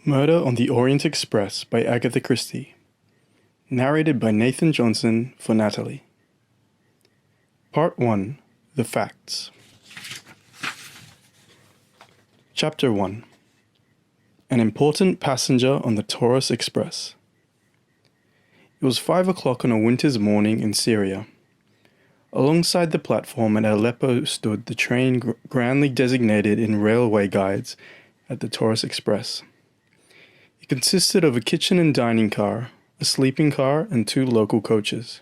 Murder on the Orient Express by Agatha Christie. Narrated by Nathan Johnson for Natalie. Part 1. The Facts. Chapter 1. An important passenger on the Taurus Express. It was 5 o'clock on a winter's morning in Syria. Alongside the platform at Aleppo stood the train grandly designated in railway guides at the Taurus Express. It consisted of a kitchen and dining car, a sleeping car, and 2 local coaches.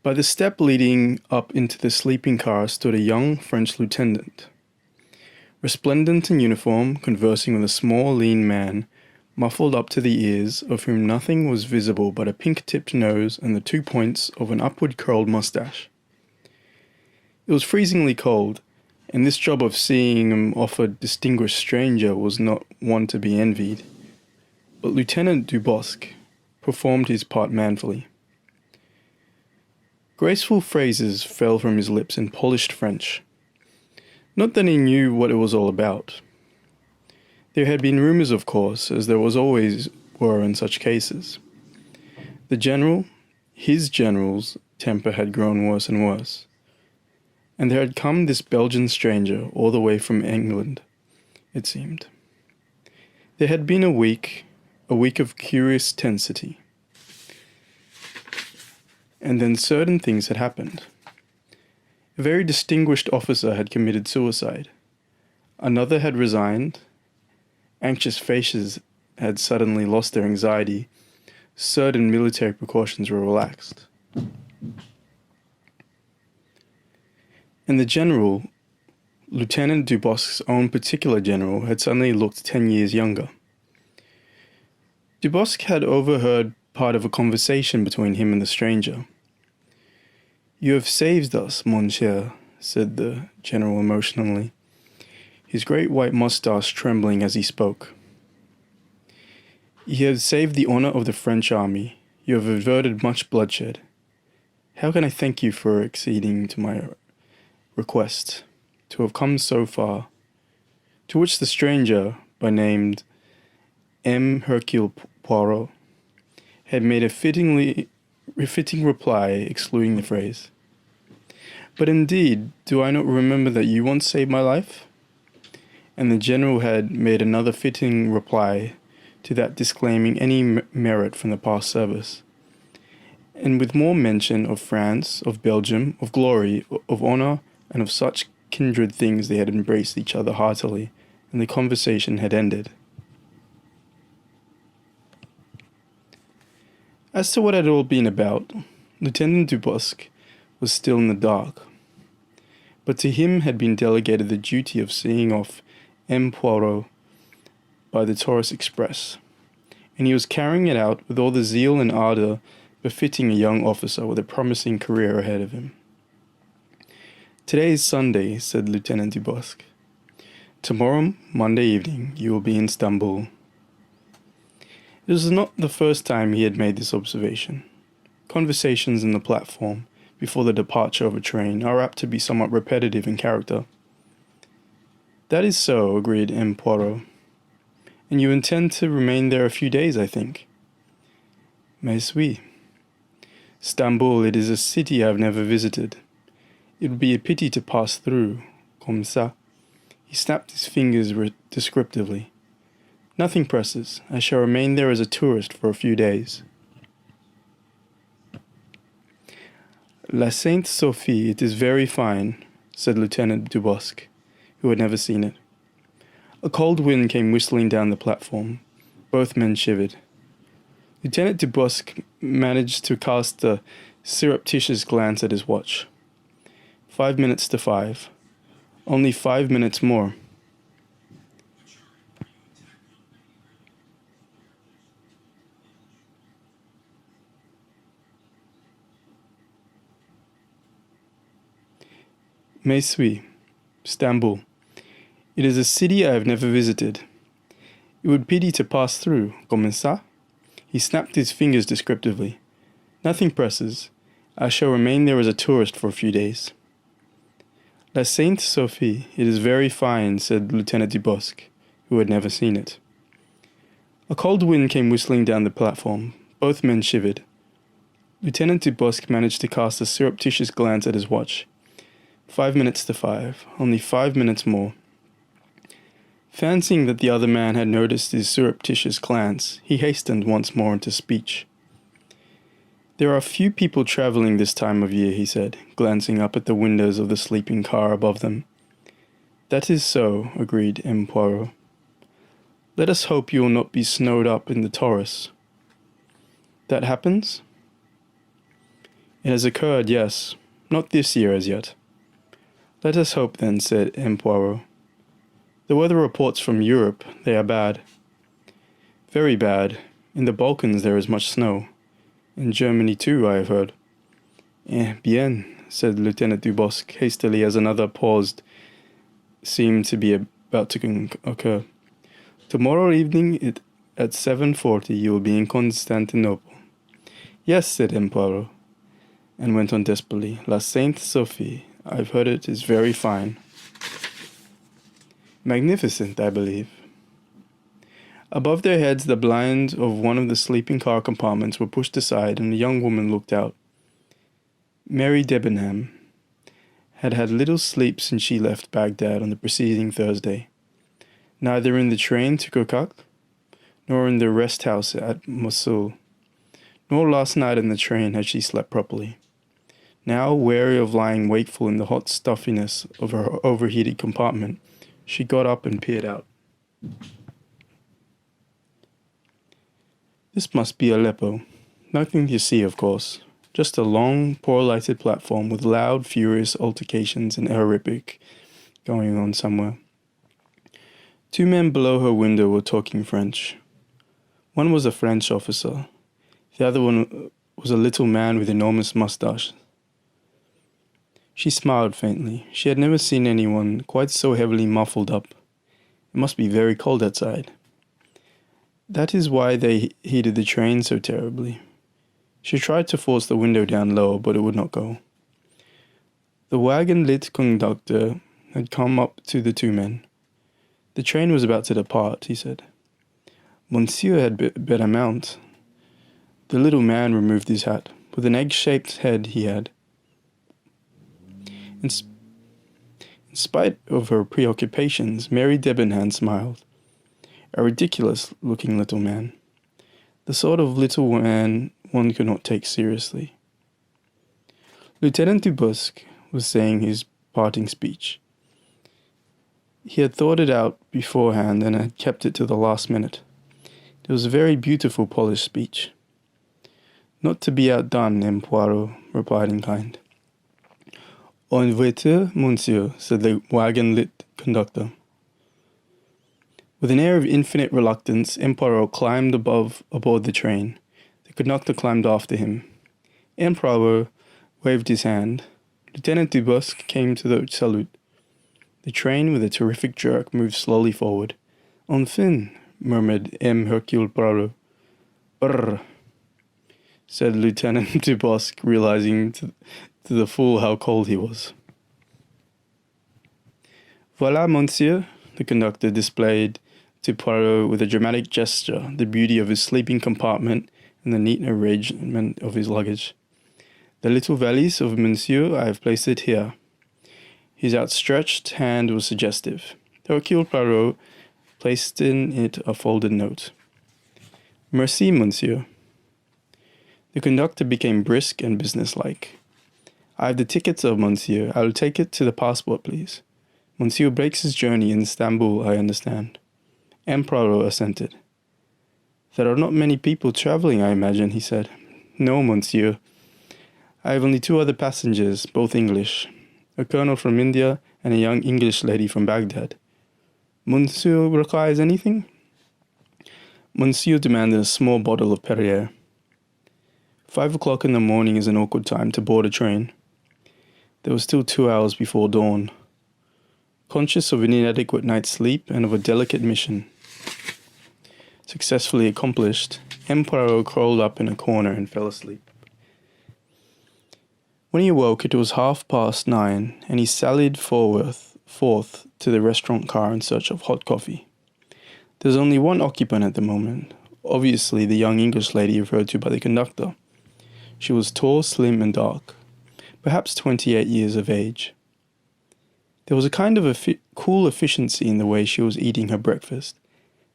By the step leading up into the sleeping car stood a young French lieutenant. Resplendent in uniform, conversing with a small, lean man, muffled up to the ears, of whom nothing was visible but a pink-tipped nose and the 2 points of an upward-curled mustache. It was freezingly cold, and this job of seeing him off a distinguished stranger was not one to be envied. But Lieutenant Dubosc performed his part manfully. Graceful phrases fell from his lips in polished French. Not that he knew what it was all about. There had been rumors, of course, as there always were in such cases. The general, his general's, temper had grown worse and worse. And there had come this Belgian stranger all the way from England, it seemed. There had been a week of curious tensity. And then certain things had happened. A very distinguished officer had committed suicide. Another had resigned. Anxious faces had suddenly lost their anxiety. Certain military precautions were relaxed. And the general, Lieutenant Dubosc's own particular general, had suddenly looked 10 years younger. Dubosc had overheard part of a conversation between him and the stranger. "You have saved us, mon cher," said the general emotionally, his great white moustache trembling as he spoke. "You have saved the honor of the French army. You have averted much bloodshed. How can I thank you for acceding to my request, to have come so far?" To which the stranger, by name M. Hercule Poirot, had made a fitting reply, excluding the phrase, "But indeed, do I not remember that you once saved my life?" And the general had made another fitting reply to that, disclaiming any merit from the past service, and with more mention of France, of Belgium, of glory, of honor, and of such kindred things. They had embraced each other heartily, and the conversation had ended. As to what it had all been about, Lieutenant Dubosc was still in the dark, but to him had been delegated the duty of seeing off M. Poirot by the Taurus Express, and he was carrying it out with all the zeal and ardor befitting a young officer with a promising career ahead of him. "Today is Sunday," said Lieutenant Dubosc. "Tomorrow, Monday evening, you will be in Istanbul." It was not the first time he had made this observation. Conversations in the platform, before the departure of a train, are apt to be somewhat repetitive in character. "That is so," agreed M. Poirot. "And you intend to remain there a few days, I think?" "Mais oui. Istanbul, it is a city I have never visited. It would be a pity to pass through, comme ça." He snapped his fingers descriptively. "Nothing presses. I shall remain there as a tourist for a few days." "La Sainte Sophie, it is very fine," said Lieutenant Dubosc, who had never seen it. A cold wind came whistling down the platform. Both men shivered. Lieutenant Dubosc managed to cast a surreptitious glance at his watch. 5 minutes to 5. Only 5 minutes more. "Mais oui, Istanbul. It is a city I have never visited. It would pity to pass through, comme ça." He snapped his fingers descriptively. "Nothing presses. I shall remain there as a tourist for a few days." La Sainte Sophie, it is very fine, said Lieutenant Dubosc, who had never seen it. A cold wind came whistling down the platform. Both men shivered. Lieutenant Dubosc managed to cast a surreptitious glance at his watch. 5 minutes to 5. Only 5 minutes more. Fancying that the other man had noticed his surreptitious glance, he hastened once more into speech. "There are few people travelling this time of year," he said, glancing up at the windows of the sleeping car above them. "That is so," agreed M. Poirot. "Let us hope you will not be snowed up in the Taurus." "That happens?" "It has occurred, yes. Not this year as yet." "Let us hope then," said M. Poirot. "The weather reports from Europe, they are bad." "Very bad. In the Balkans there is much snow. In Germany too, I have heard." Bien," said Lieutenant Dubosc hastily as another pause seemed to be about to occur. "Tomorrow evening at 7:40 you will be in Constantinople." "Yes," said M. Poirot, and went on desperately. "La Sainte Sophie, I've heard it is very fine." "Magnificent, I believe." Above their heads the blinds of one of the sleeping car compartments were pushed aside and a young woman looked out. Mary Debenham had had little sleep since she left Baghdad on the preceding Thursday. Neither in the train to Kirkuk, nor in the rest house at Mosul, nor last night in the train had she slept properly. Now, weary of lying wakeful in the hot stuffiness of her overheated compartment, she got up and peered out. This must be Aleppo. Nothing to see, of course. Just a long, poor-lighted platform with loud, furious altercations in Arabic going on somewhere. 2 men below her window were talking French. One was a French officer. The other one was a little man with enormous mustache. She smiled faintly. She had never seen anyone quite so heavily muffled up. It must be very cold outside. That is why they heated the train so terribly. She tried to force the window down lower, but it would not go. The wagon-lit conductor had come up to the 2 men. The train was about to depart, he said. Monsieur had better mount. The little man removed his hat. With an egg-shaped head he had. In spite of her preoccupations, Mary Debenham smiled. A ridiculous-looking little man. The sort of little man one could not take seriously. Lieutenant Dubosc was saying his parting speech. He had thought it out beforehand and had kept it to the last minute. It was a very beautiful, polished speech. Not to be outdone, M. Poirot replied in kind. En voiture, monsieur, said the wagon-lit conductor. With an air of infinite reluctance, M. Poirot climbed aboard the train. The conductor climbed after him. M. Poirot waved his hand. Lieutenant Dubosc came to the salute. The train, with a terrific jerk, moved slowly forward. Enfin, murmured M. Hercule Poirot. Brrr, said Lieutenant Dubosc, realizing to the full how cold he was. Voilà, monsieur, the conductor displayed to Poirot with a dramatic gesture the beauty of his sleeping compartment and the neat arrangement of his luggage. The little valise of monsieur, I have placed it here. His outstretched hand was suggestive. Hercule Poirot placed in it a folded note. Merci, monsieur. The conductor became brisk and businesslike. I have the tickets of monsieur. I will take it to the passport, please. Monsieur breaks his journey in Istanbul, I understand. M. Poirot assented. There are not many people travelling, I imagine, he said. No, monsieur. I have only 2 other passengers, both English. A colonel from India and a young English lady from Baghdad. Monsieur requires anything? Monsieur demanded a small bottle of Perrier. 5 o'clock in the morning is an awkward time to board a train. There was still 2 hours before dawn. Conscious of an inadequate night's sleep and of a delicate mission successfully accomplished, M. Poirot crawled up in a corner and fell asleep. When he awoke, it was 9:30, and he sallied forth to the restaurant car in search of hot coffee. There's only one occupant at the moment, obviously the young English lady referred to by the conductor. She was tall, slim, and dark, perhaps 28 years of age. There was a kind of cool efficiency in the way she was eating her breakfast,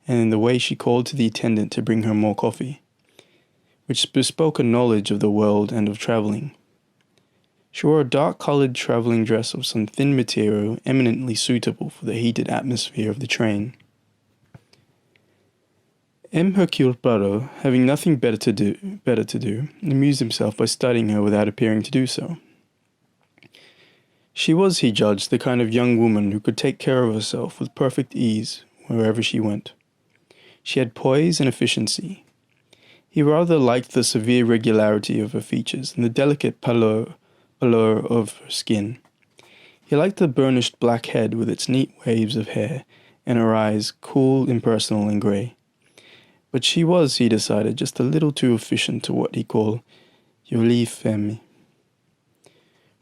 and in the way she called to the attendant to bring her more coffee, which bespoke a knowledge of the world and of travelling. She wore a dark-coloured travelling dress of some thin material eminently suitable for the heated atmosphere of the train. M. Hercule Poirot, having nothing better to do, amused himself by studying her without appearing to do so. She was, he judged, the kind of young woman who could take care of herself with perfect ease wherever she went. She had poise and efficiency. He rather liked the severe regularity of her features and the delicate pallor of her skin. He liked the burnished black head with its neat waves of hair, and her eyes, cool, impersonal, and grey. But she was, he decided, just a little too efficient to what he called jolie femme.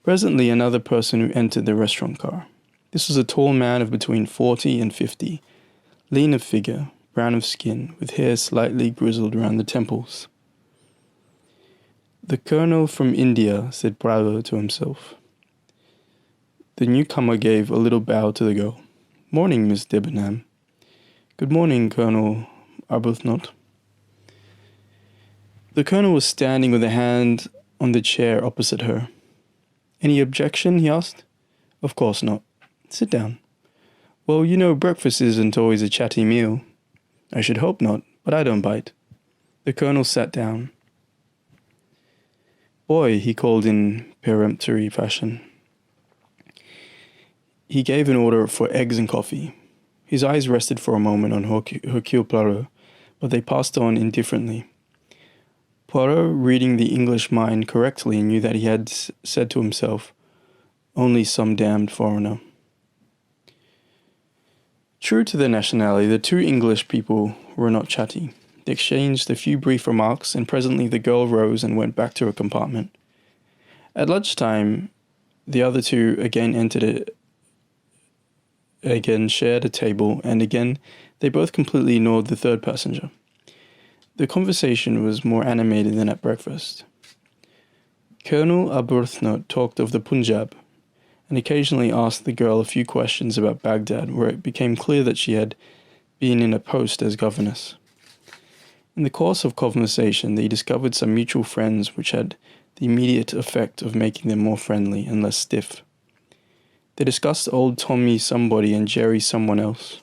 Presently another person who entered the restaurant car. This was a tall man of between 40 and 50, lean of figure, brown of skin, with hair slightly grizzled around the temples. "The Colonel from India," said Poirot to himself. The newcomer gave a little bow to the girl. "Morning, Miss Debenham." "Good morning, Colonel Arbuthnot." The Colonel was standing with a hand on the chair opposite her. "Any objection?" he asked. "Of course not. Sit down." "Well, you know, breakfast isn't always a chatty meal." "I should hope not, but I don't bite." The Colonel sat down. "Boy," he called in peremptory fashion. He gave an order for eggs and coffee. His eyes rested for a moment on Hercule Poirot, but they passed on indifferently. Poirot, reading the English mind correctly, knew that he had said to himself, "Only some damned foreigner." True to their nationality, the two English people were not chatty. They exchanged a few brief remarks, and presently the girl rose and went back to her compartment. At lunchtime, the other two again entered it, again shared a table, and again they both completely ignored the third passenger. The conversation was more animated than at breakfast. Colonel Arbuthnot talked of the Punjab, and occasionally asked the girl a few questions about Baghdad, where it became clear that she had been in a post as governess. In the course of conversation, they discovered some mutual friends which had the immediate effect of making them more friendly and less stiff. They discussed old Tommy somebody and Jerry someone else.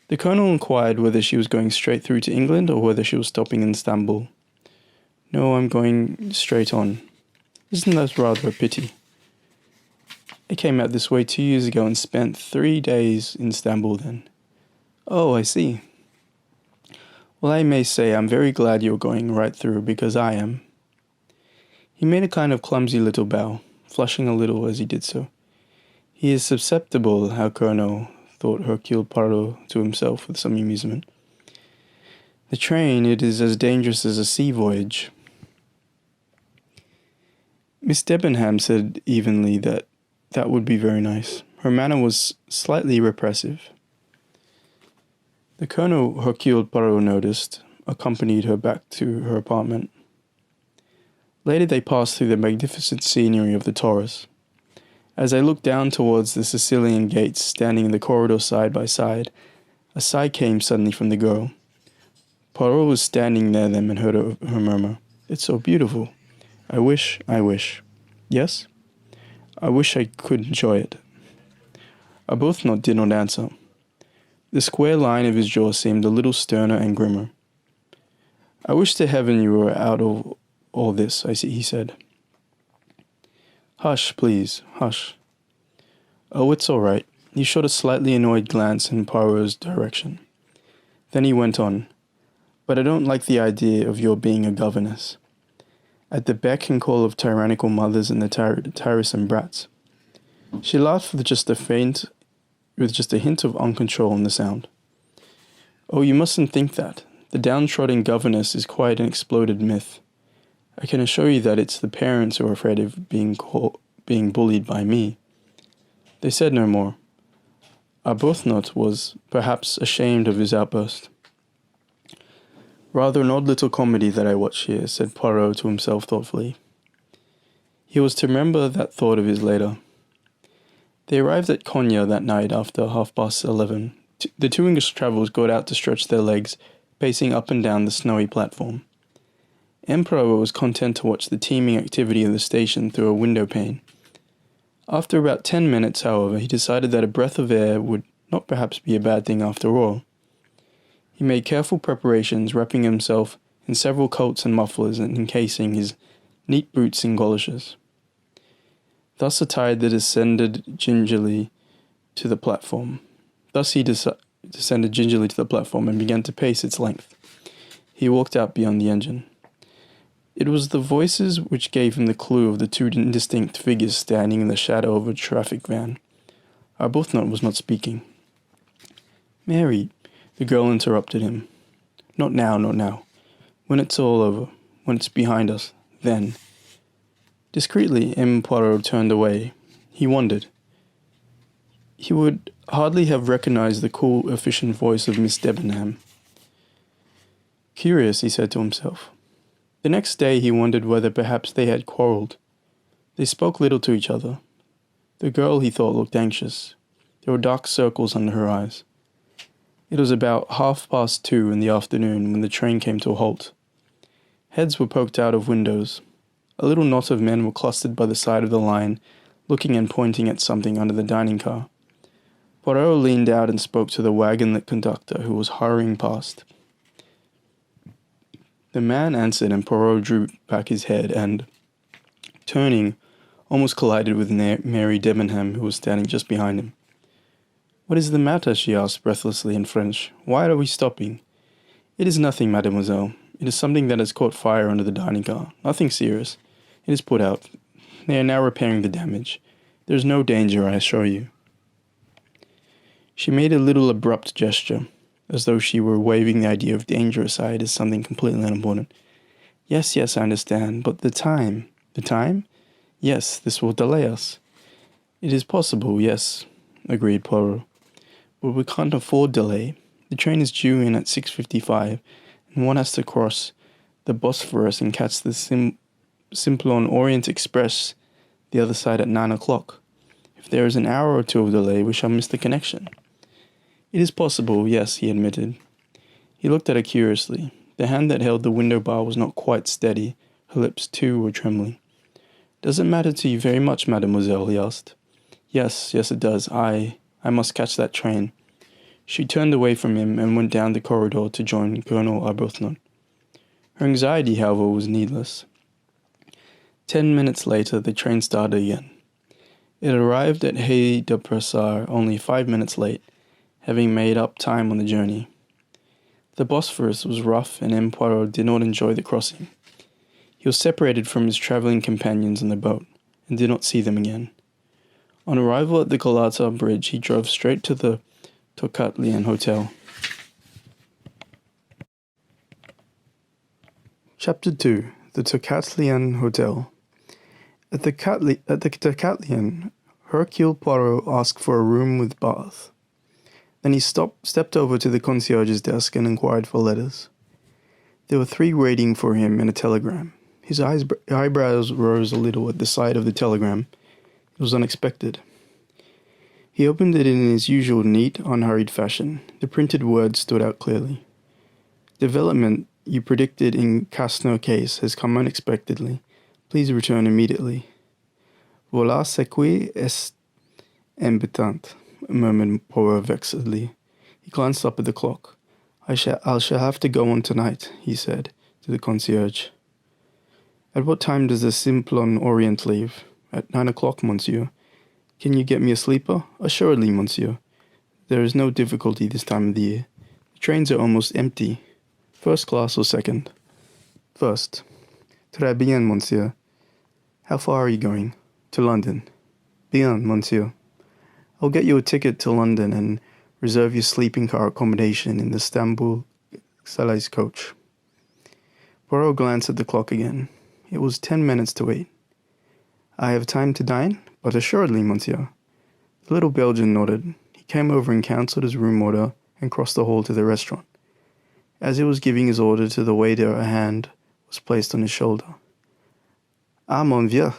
The Colonel inquired whether she was going straight through to England or whether she was stopping in Istanbul. "No, I'm going straight on." "Isn't that rather a pity?" "I came out this way 2 years ago and spent 3 days in Istanbul then." "Oh, I see." "Well, I may say I'm very glad you're going right through, because I am." He made a kind of clumsy little bow, flushing a little as he did so. "He is susceptible, how Colonel," thought Hercule Poirot to himself with some amusement. "The train, it is as dangerous as a sea voyage." Miss Debenham said evenly that would be very nice. Her manner was slightly repressive. The Colonel, Hercule Poirot noticed, accompanied her back to her apartment. Later they passed through the magnificent scenery of the Taurus. As they looked down towards the Sicilian gates standing in the corridor side by side, a sigh came suddenly from the girl. Poirot was standing near them and heard her murmur, "It's so beautiful. I wish. Yes? I wish I could enjoy it." Arbuthnot did not answer. The square line of his jaw seemed a little sterner and grimmer. "I wish to heaven you were out of all this," he said. "Hush, please, hush." "Oh, it's all right." He shot a slightly annoyed glance in Poirot's direction. Then he went on, "But I don't like the idea of your being a governess, at the beck and call of tyrannical mothers and the tiresome brats." She laughed with just a hint of uncontrol in the sound. "Oh, you mustn't think that. The downtrodden governess is quite an exploded myth. I can assure you that it's the parents who are afraid of being bullied by me." They said no more. Arbuthnot was, perhaps, ashamed of his outburst. "Rather an odd little comedy that I watch here," said Poirot to himself thoughtfully. He was to remember that thought of his later. They arrived at Konya that night after 11:30. The two English travellers got out to stretch their legs, pacing up and down the snowy platform. Emperor was content to watch the teeming activity of the station through a window pane. After about 10 minutes, however, he decided that a breath of air would not perhaps be a bad thing after all. He made careful preparations, wrapping himself in several coats and mufflers and encasing his neat boots in goloshes. Thus attired, they descended gingerly to the platform. Descended gingerly to the platform and began to pace its length. He walked out beyond the engine. It was the voices which gave him the clue of the two indistinct figures standing in the shadow of a traffic van. Arbuthnot was not speaking. "Mary," the girl interrupted him. "Not now, not now. When it's all over, when it's behind us, then." Discreetly, M. Poirot turned away. He wondered. He would hardly have recognized the cool, efficient voice of Miss Debenham. Curious, he said to himself. The next day he wondered whether perhaps they had quarrelled. They spoke little to each other. The girl, he thought, looked anxious. There were dark circles under her eyes. It was about 2:30 in the afternoon when the train came to a halt. Heads were poked out of windows. A little knot of men were clustered by the side of the line, looking and pointing at something under the dining car. Poirot leaned out and spoke to the wagon conductor who was hurrying past. The man answered, and Poirot drew back his head and, turning, almost collided with Mary Debenham, who was standing just behind him. "What is the matter?" she asked breathlessly in French. "Why are we stopping?" "It is nothing, mademoiselle. It is something that has caught fire under the dining car. Nothing serious. It is put out. They are now repairing the damage. There is no danger, I assure you." She made a little abrupt gesture, as though she were waving the idea of danger aside as something completely unimportant. Yes, I understand, but the time." "The time?" "Yes, this will delay us." "It is possible, yes," agreed Poirot. "But we can't afford delay. The train is due in at 6:55, and one has to cross the Bosphorus and catch the Simplon Orient Express the other side at 9 o'clock. If there is an hour or two of delay, we shall miss the connection." "It is possible, yes," he admitted. He looked at her curiously. The hand that held the window bar was not quite steady. Her lips, too, were trembling. "Does it matter to you very much, mademoiselle?" he asked. Yes, it does. I must catch that train." She turned away from him and went down the corridor to join Colonel Arbuthnot. Her anxiety, however, was needless. 10 minutes later, the train started again. It arrived at Haye de Pressar only 5 minutes late, having made up time on the journey. The Bosphorus was rough, and M. Poirot did not enjoy the crossing. He was separated from his travelling companions in the boat, and did not see them again. On arrival at the Galata bridge, he drove straight to the Tocatlian Hotel. Chapter 2. The Tocatlian Hotel. At the Tocatlian, Hercule Poirot asked for a room with bath. Then he stepped over to the concierge's desk and inquired for letters. There were 3 waiting for him and a telegram. His eyebrows rose a little at the sight of the telegram. It was unexpected. He opened it in his usual neat, unhurried fashion. The printed words stood out clearly. "Development you predicted in Casno case has come unexpectedly. Please return immediately." "Voilà ce qui est embêtant," murmured Poirot vexedly. He glanced up at the clock. I shall have to go on tonight," he said to the concierge. "At what time does the Simplon Orient leave?" "At 9 o'clock, monsieur." "Can you get me a sleeper?" "Assuredly, monsieur. There is no difficulty this time of the year. The trains are almost empty. First class or second?" "First." "Très bien, monsieur." "How far are you going?" "To London." "Bien, monsieur. I'll get you a ticket to London and reserve your sleeping car accommodation in the Stamboul Salais coach." Poirot glanced at the clock again. It was 10 minutes to 8. "I have time to dine?" "But assuredly, monsieur." The little Belgian nodded. He came over and cancelled his room order and crossed the hall to the restaurant. As he was giving his order to the waiter, a hand was placed on his shoulder. "Ah, mon vieux,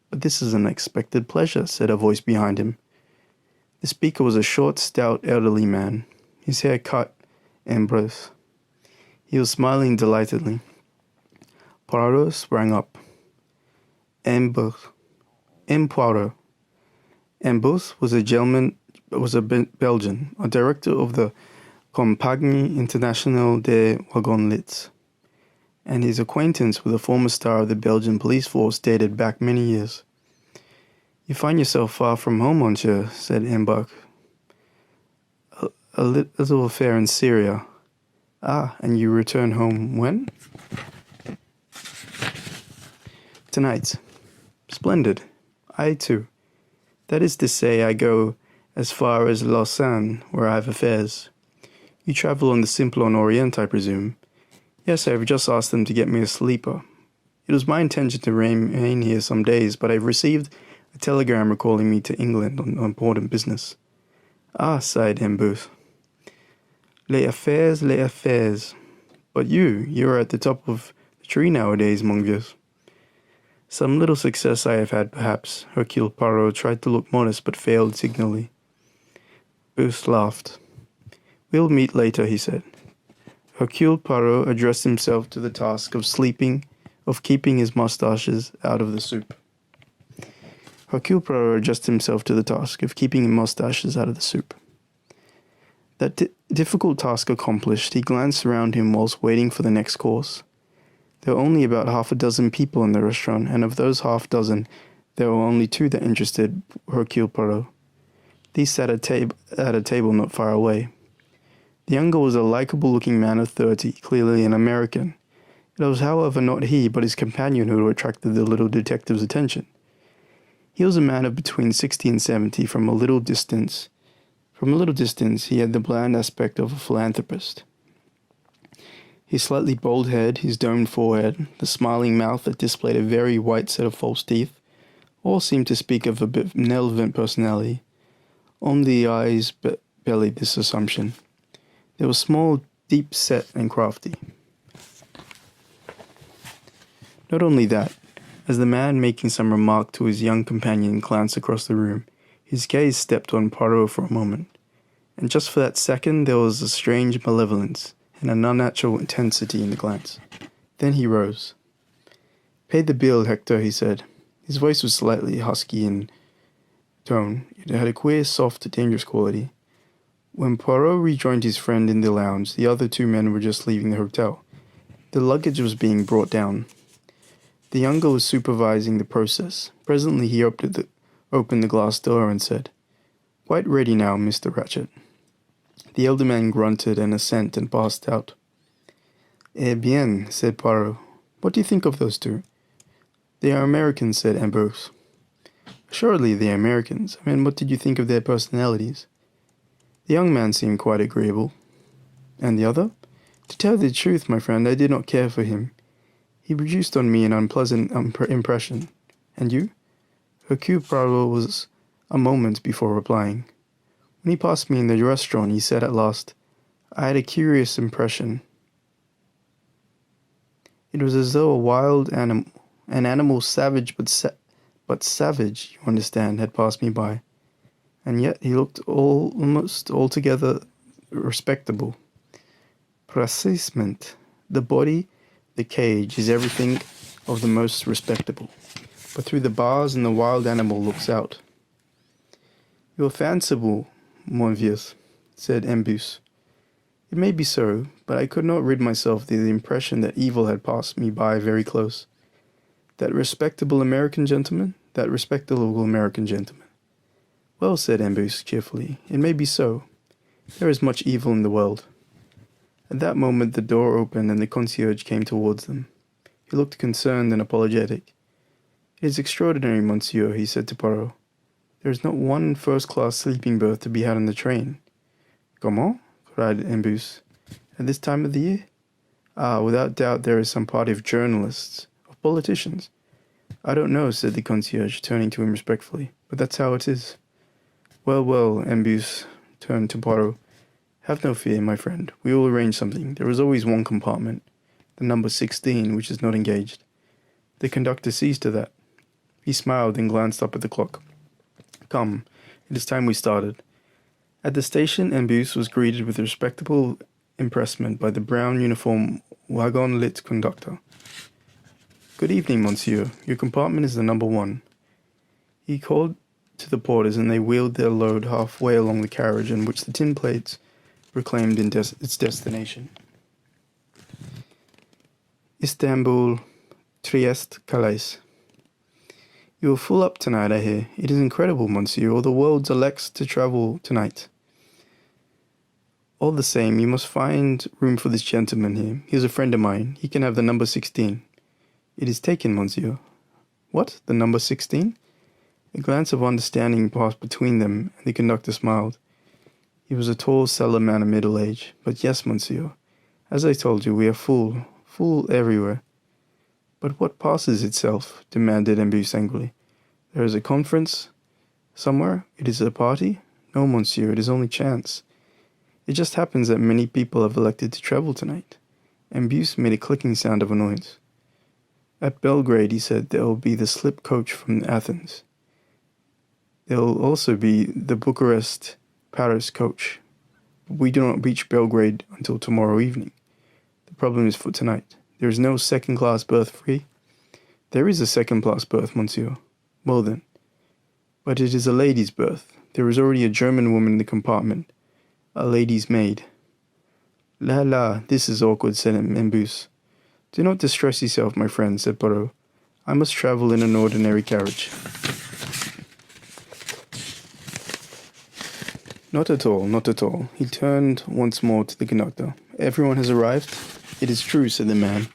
but this is an unexpected pleasure," said a voice behind him. The speaker was a short, stout, elderly man, his hair cut en brosse. He was smiling delightedly. Poirot sprang up. "Embuth. M. Poirot." Embuth was a Belgian, a director of the Compagnie Internationale des Wagons-Lits, and his acquaintance with a former star of the Belgian police force dated back many years. "You find yourself far from home, monsieur," said Embuch. A little affair in Syria." "Ah, and you return home when?" "Tonight." "Splendid. I too. That is to say, I go as far as Lausanne, where I have affairs. You travel on the Simplon Orient, I presume?" "Yes, I have just asked them to get me a sleeper. It was my intention to remain here some days, but I have received a telegram recalling me to England on important business." "Ah," sighed Embuth. Les affaires. But you are at the top of the tree nowadays, mon vieux." "Some little success I have had, perhaps." Hercule Poirot tried to look modest, but failed signally. Booth laughed. "We'll meet later," he said. Hercule Poirot addressed himself to the task of keeping his moustaches out of the soup. That difficult task accomplished, he glanced around him whilst waiting for the next course. There were only about half a dozen people in the restaurant, and of those half dozen, there were only two that interested Hercule Poirot. These sat at a table not far away. The younger was a likable-looking man of 30, clearly an American. It was, however, not he, but his companion who attracted the little detective's attention. He was a man of between 60 and 70. From a little distance, he had the bland aspect of a philanthropist. His slightly bald head, his domed forehead, the smiling mouth that displayed a very white set of false teeth, all seemed to speak of a benevolent personality. On the eyes bellied this assumption. They were small, deep-set, and crafty. Not only that, as the man making some remark to his young companion glanced across the room, his gaze stepped on Poirot for a moment, and just for that second there was a strange malevolence and an unnatural intensity in the glance. Then he rose. "Pay the bill, Hector," he said. His voice was slightly husky in tone. It had a queer, soft, dangerous quality. When Poirot rejoined his friend in the lounge, the other two men were just leaving the hotel. The luggage was being brought down. The younger was supervising the process. Presently he opened the glass door and said, "Quite ready now, Mr. Ratchet." The elder man grunted an assent and passed out. "Eh bien," said Poirot. "What do you think of those two?" "They are Americans," said Ambrose. "Assuredly they are Americans. I mean, what did you think of their personalities?" The young man seemed quite agreeable. "And the other?" "To tell the truth, my friend, I did not care for him. He produced on me an unpleasant impression. And you?" Hercule Poirot was a moment before replying. When he passed me in the restaurant, he said at last, "I had a curious impression. It was as though a wild animal, an animal savage but savage, you understand, had passed me by. And yet he looked almost altogether respectable. Precisement. The body, the cage, is everything of the most respectable. But through the bars the wild animal looks out." "You are fanciful, mon vieux," said Embus. "It may be so, but I could not rid myself of the impression that evil had passed me by very close. That respectable American gentleman. "Well," said Embus cheerfully, "it may be so. There is much evil in the world." At that moment the door opened and the concierge came towards them. He looked concerned and apologetic. "It is extraordinary, monsieur," he said to Poirot. "There is not one first-class sleeping berth to be had on the train." "Comment?" cried Embus. "At this time of the year?" "Ah, without doubt there is some party of journalists, of politicians." "I don't know," said the concierge, turning to him respectfully, "but that's how it is." Well, well, Embus turned to Poirot. Have no fear, my friend. We will arrange something. There is always one compartment, the number 16, which is not engaged. The conductor sees to that. He smiled and glanced up at the clock. Come, it is time we started. At the station, Embus was greeted with respectable impressment by the brown uniform wagon-lit conductor. Good evening, monsieur. Your compartment is the number 1. He called to the porters, and they wheeled their load halfway along the carriage in which the tin plates proclaimed its destination. Istanbul, Trieste, Calais. You are full up tonight, I hear. It is incredible, monsieur. All the world elects to travel tonight. All the same, you must find room for this gentleman here. He is a friend of mine. He can have the number 16. It is taken, monsieur. What? The number 16? A glance of understanding passed between them, and the conductor smiled. He was a tall, sallow man of middle age. But yes, monsieur. As I told you, we are full everywhere. But what passes itself? Demanded Embus angrily. There is a conference somewhere? It is a party? No, monsieur, it is only chance. It just happens that many people have elected to travel tonight. Embus made a clicking sound of annoyance. At Belgrade, he said, there will be the slip coach from Athens. There will also be the Bucharest-Paris coach. But we do not reach Belgrade until tomorrow evening. The problem is for tonight. There is no second-class berth free. There is a second-class berth, monsieur. Well then. But it is a lady's berth. There is already a German woman in the compartment. A lady's maid. La, this is awkward, said Embus. Do not distress yourself, my friend, said Poirot. I must travel in an ordinary carriage. Not at all, not at all. He turned once more to the conductor. Everyone has arrived? It is true, said the man,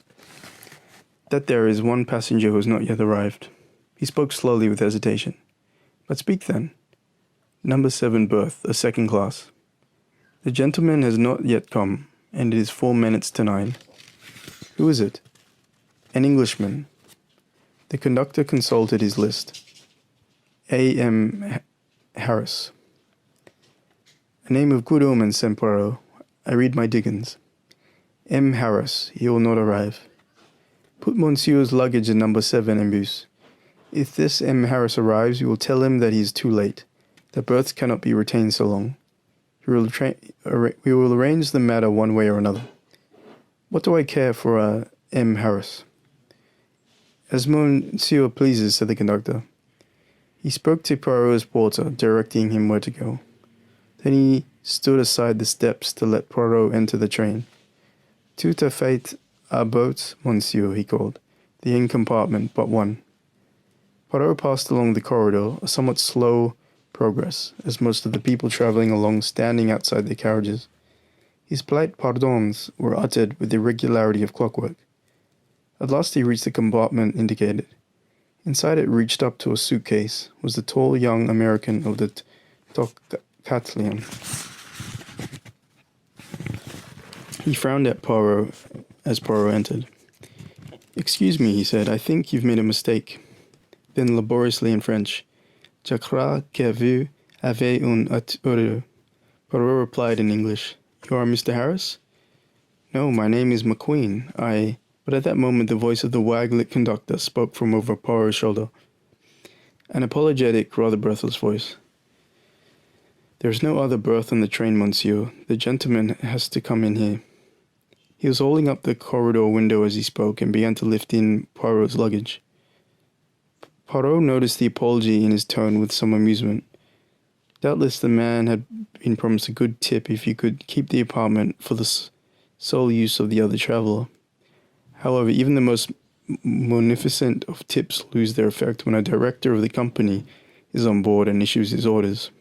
that there is one passenger who has not yet arrived. He spoke slowly with hesitation. But speak then. Number 7 berth, a second class. The gentleman has not yet come, and it is 4 minutes to 9. Who is it? An Englishman. The conductor consulted his list. A.M. Harris. A name of good omen, said Poirot. I read my Dickens. M. Harris. He will not arrive. Put monsieur's luggage in number 7, Embus. If this M. Harris arrives, you will tell him that he is too late. The berths cannot be retained so long. We will arrange the matter one way or another. What do I care for a M. Harris? As monsieur pleases, said the conductor. He spoke to Poirot's porter, directing him where to go. Then he stood aside the steps to let Poirot enter the train. Tout à fait à boat, monsieur, he called. The inn compartment, but one. Poirot passed along the corridor, a somewhat slow progress, as most of the people travelling along standing outside their carriages. His polite pardons were uttered with the regularity of clockwork. At last he reached the compartment indicated. Inside it, reached up to a suitcase, was the tall young American of the Tocatlion. He frowned at Poirot as Poirot entered. Excuse me, he said, I think you've made a mistake. Then laboriously in French, Je crois que vous avez un autre. Poirot replied in English, You are Mr. Harris? No, my name is McQueen. But at that moment the voice of the wag-lit conductor spoke from over Poirot's shoulder. An apologetic, rather breathless voice. There is no other berth on the train, monsieur. The gentleman has to come in here. He was holding up the corridor window as he spoke and began to lift in Poirot's luggage. Poirot noticed the apology in his tone with some amusement. Doubtless the man had been promised a good tip if he could keep the apartment for the sole use of the other traveller. However, even the most munificent of tips lose their effect when a director of the company is on board and issues his orders.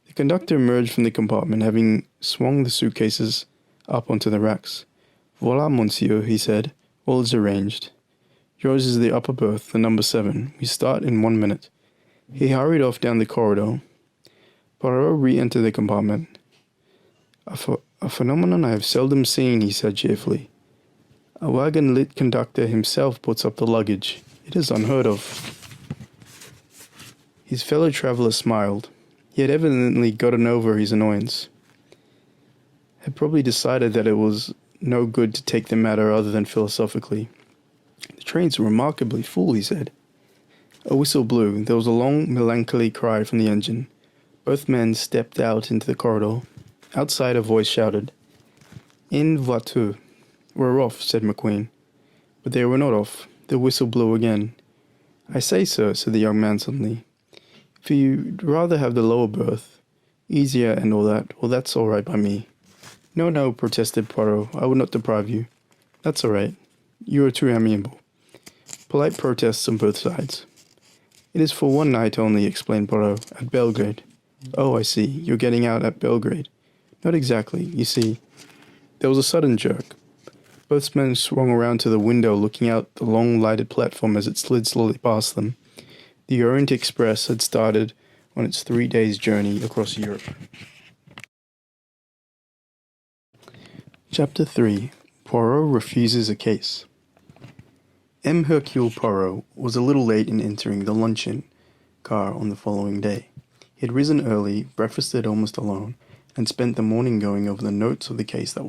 The conductor emerged from the compartment, having swung the suitcases up onto the racks. Voilà, monsieur, he said. All is arranged. Yours is the upper berth, the number 7. We start in 1 minute. He hurried off down the corridor. Poirot re-entered the compartment. A phenomenon I have seldom seen, he said cheerfully. A wagon-lit conductor himself puts up the luggage. It is unheard of. His fellow traveller smiled. He had evidently gotten over his annoyance. Had probably decided that it was no good to take the matter other than philosophically. The train's remarkably full, he said. A whistle blew. There was a long, melancholy cry from the engine. Both men stepped out into the corridor. Outside, a voice shouted, "In voiture." "We're off," said McQueen. But they were not off. The whistle blew again. "I say, sir," said the young man suddenly, "if you'd rather have the lower berth, easier and all that, well, that's all right by me." "No, no," protested Poirot. "I would not deprive you." "That's all right. You are too amiable." Polite protests on both sides. "It is for one night only," explained Poirot, "at Belgrade." "Oh, I see. You're getting out at Belgrade." "Not exactly. You see." There was a sudden jerk. Both men swung around to the window, looking out the long lighted platform as it slid slowly past them. The Orient Express had started on its 3 days' journey across Europe. Chapter 3. Poirot refuses a case. M. Hercule Poirot was a little late in entering the luncheon car on the following day. He had risen early, breakfasted almost alone, and spent the morning going over the notes of the case that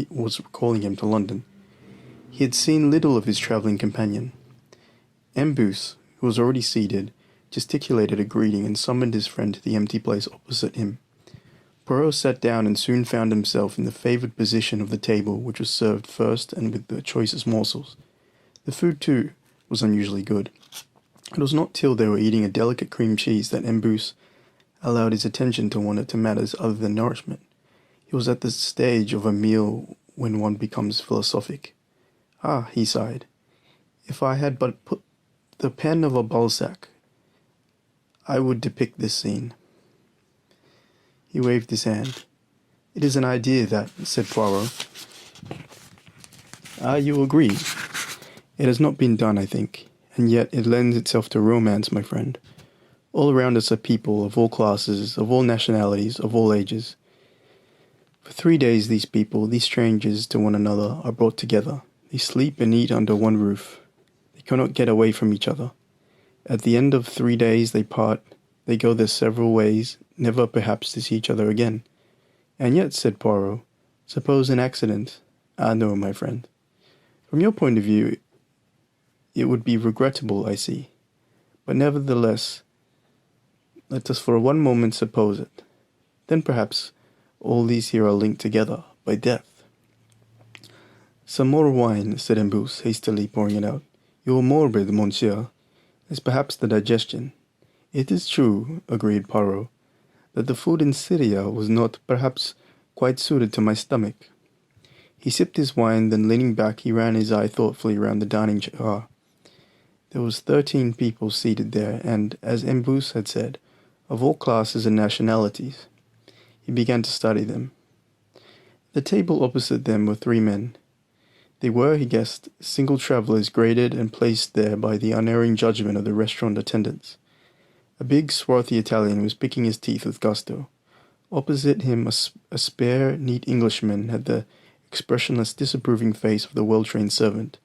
was calling him to London. He had seen little of his travelling companion. M. Booth, who was already seated, gesticulated a greeting and summoned his friend to the empty place opposite him. Poirot sat down and soon found himself in the favoured position of the table, which was served first and with the choicest morsels. The food, too, was unusually good. It was not till they were eating a delicate cream cheese that M. Booth allowed his attention to wander to matters other than nourishment. He was at the stage of a meal when one becomes philosophic. "Ah," he sighed, "if I had but put the pen of a Balzac, I would depict this scene." He waved his hand. "It is an idea that," said Poirot. "Ah, you agree. It has not been done, I think, and yet it lends itself to romance, my friend. All around us are people of all classes, of all nationalities, of all ages. For 3 days these people, these strangers to one another, are brought together. They sleep and eat under one roof. They cannot get away from each other. At the end of 3 days they part, they go their several ways, never perhaps to see each other again. And yet," said Poirot, "suppose an accident—" "Ah, no, my friend. From your point of view, it would be regrettable, I see. But nevertheless, let us for one moment suppose it. Then perhaps all these here are linked together by death." "Some more wine," said M. Booth, hastily pouring it out. "You are morbid, monsieur. It's perhaps the digestion." "It is true," agreed Poirot, "that the food in Syria was not, perhaps, quite suited to my stomach." He sipped his wine, then leaning back, he ran his eye thoughtfully round the dining car. There was 13 people seated there, and, as M. Booth had said, of all classes and nationalities. He began to study them. The table opposite them were 3 men. They were, he guessed, single travellers graded and placed there by the unerring judgment of the restaurant attendants. A big, swarthy Italian was picking his teeth with gusto. Opposite him, a spare, neat Englishman had the expressionless, disapproving face of the well-trained servant.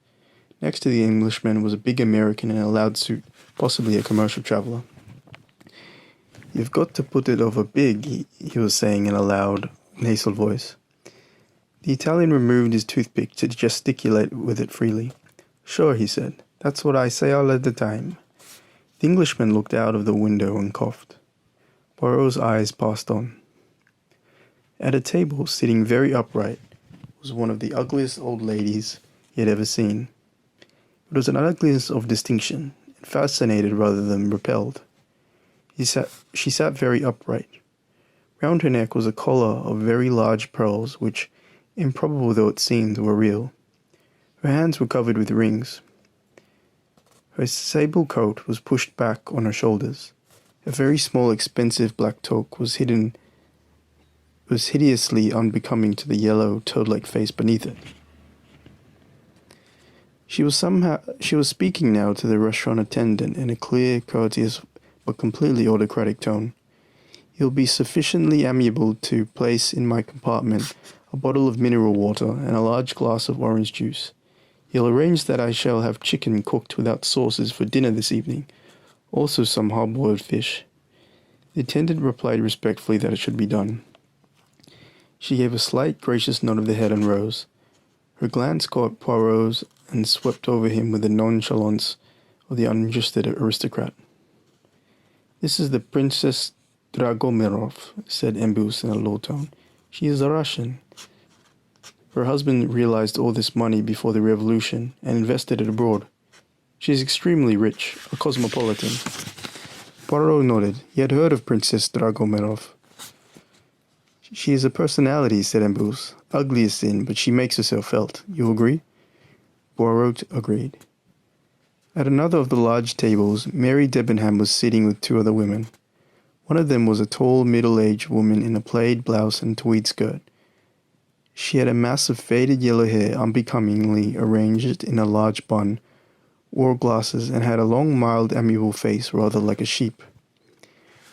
Next to the Englishman was a big American in a loud suit, possibly a commercial traveller. "You've got to put it over big," he was saying in a loud, nasal voice. The Italian removed his toothpick to gesticulate with it freely. "Sure," he said. "That's what I say all the time." The Englishman looked out of the window and coughed. Poirot's eyes passed on. At a table, sitting very upright, was one of the ugliest old ladies he had ever seen. It was an ugliness of distinction. It fascinated rather than repelled. She sat very upright. Round her neck was a collar of very large pearls, which, improbable though it seemed, were real. Her hands were covered with rings. Her sable coat was pushed back on her shoulders. A very small, expensive black toque was hideously unbecoming to the yellow, toad-like face beneath it. She was speaking now to the restaurant attendant in a clear, courteous, but completely autocratic tone. "You'll be sufficiently amiable to place in my compartment a bottle of mineral water and a large glass of orange juice. You'll arrange that I shall have chicken cooked without sauces for dinner this evening, also some hard-boiled fish. The attendant replied respectfully that it should be done. She gave a slight, gracious nod of the head and rose. Her glance caught Poirot's and swept over him with the nonchalance of the uninterested aristocrat. "This is the Princess Dragomirov," said Embus in a low tone. "She is a Russian. Her husband realized all this money before the revolution and invested it abroad. She is extremely rich, a cosmopolitan." Poirot nodded. He had heard of Princess Dragomirov. "She is a personality," said Embus. "Ugly as sin, but she makes herself felt. You agree?" Poirot agreed. At another of the large tables, Mary Debenham was sitting with two other women. One of them was a tall, middle-aged woman in a plaid blouse and tweed skirt. She had a mass of faded yellow hair unbecomingly arranged in a large bun, wore glasses, and had a long, mild, amiable face rather like a sheep.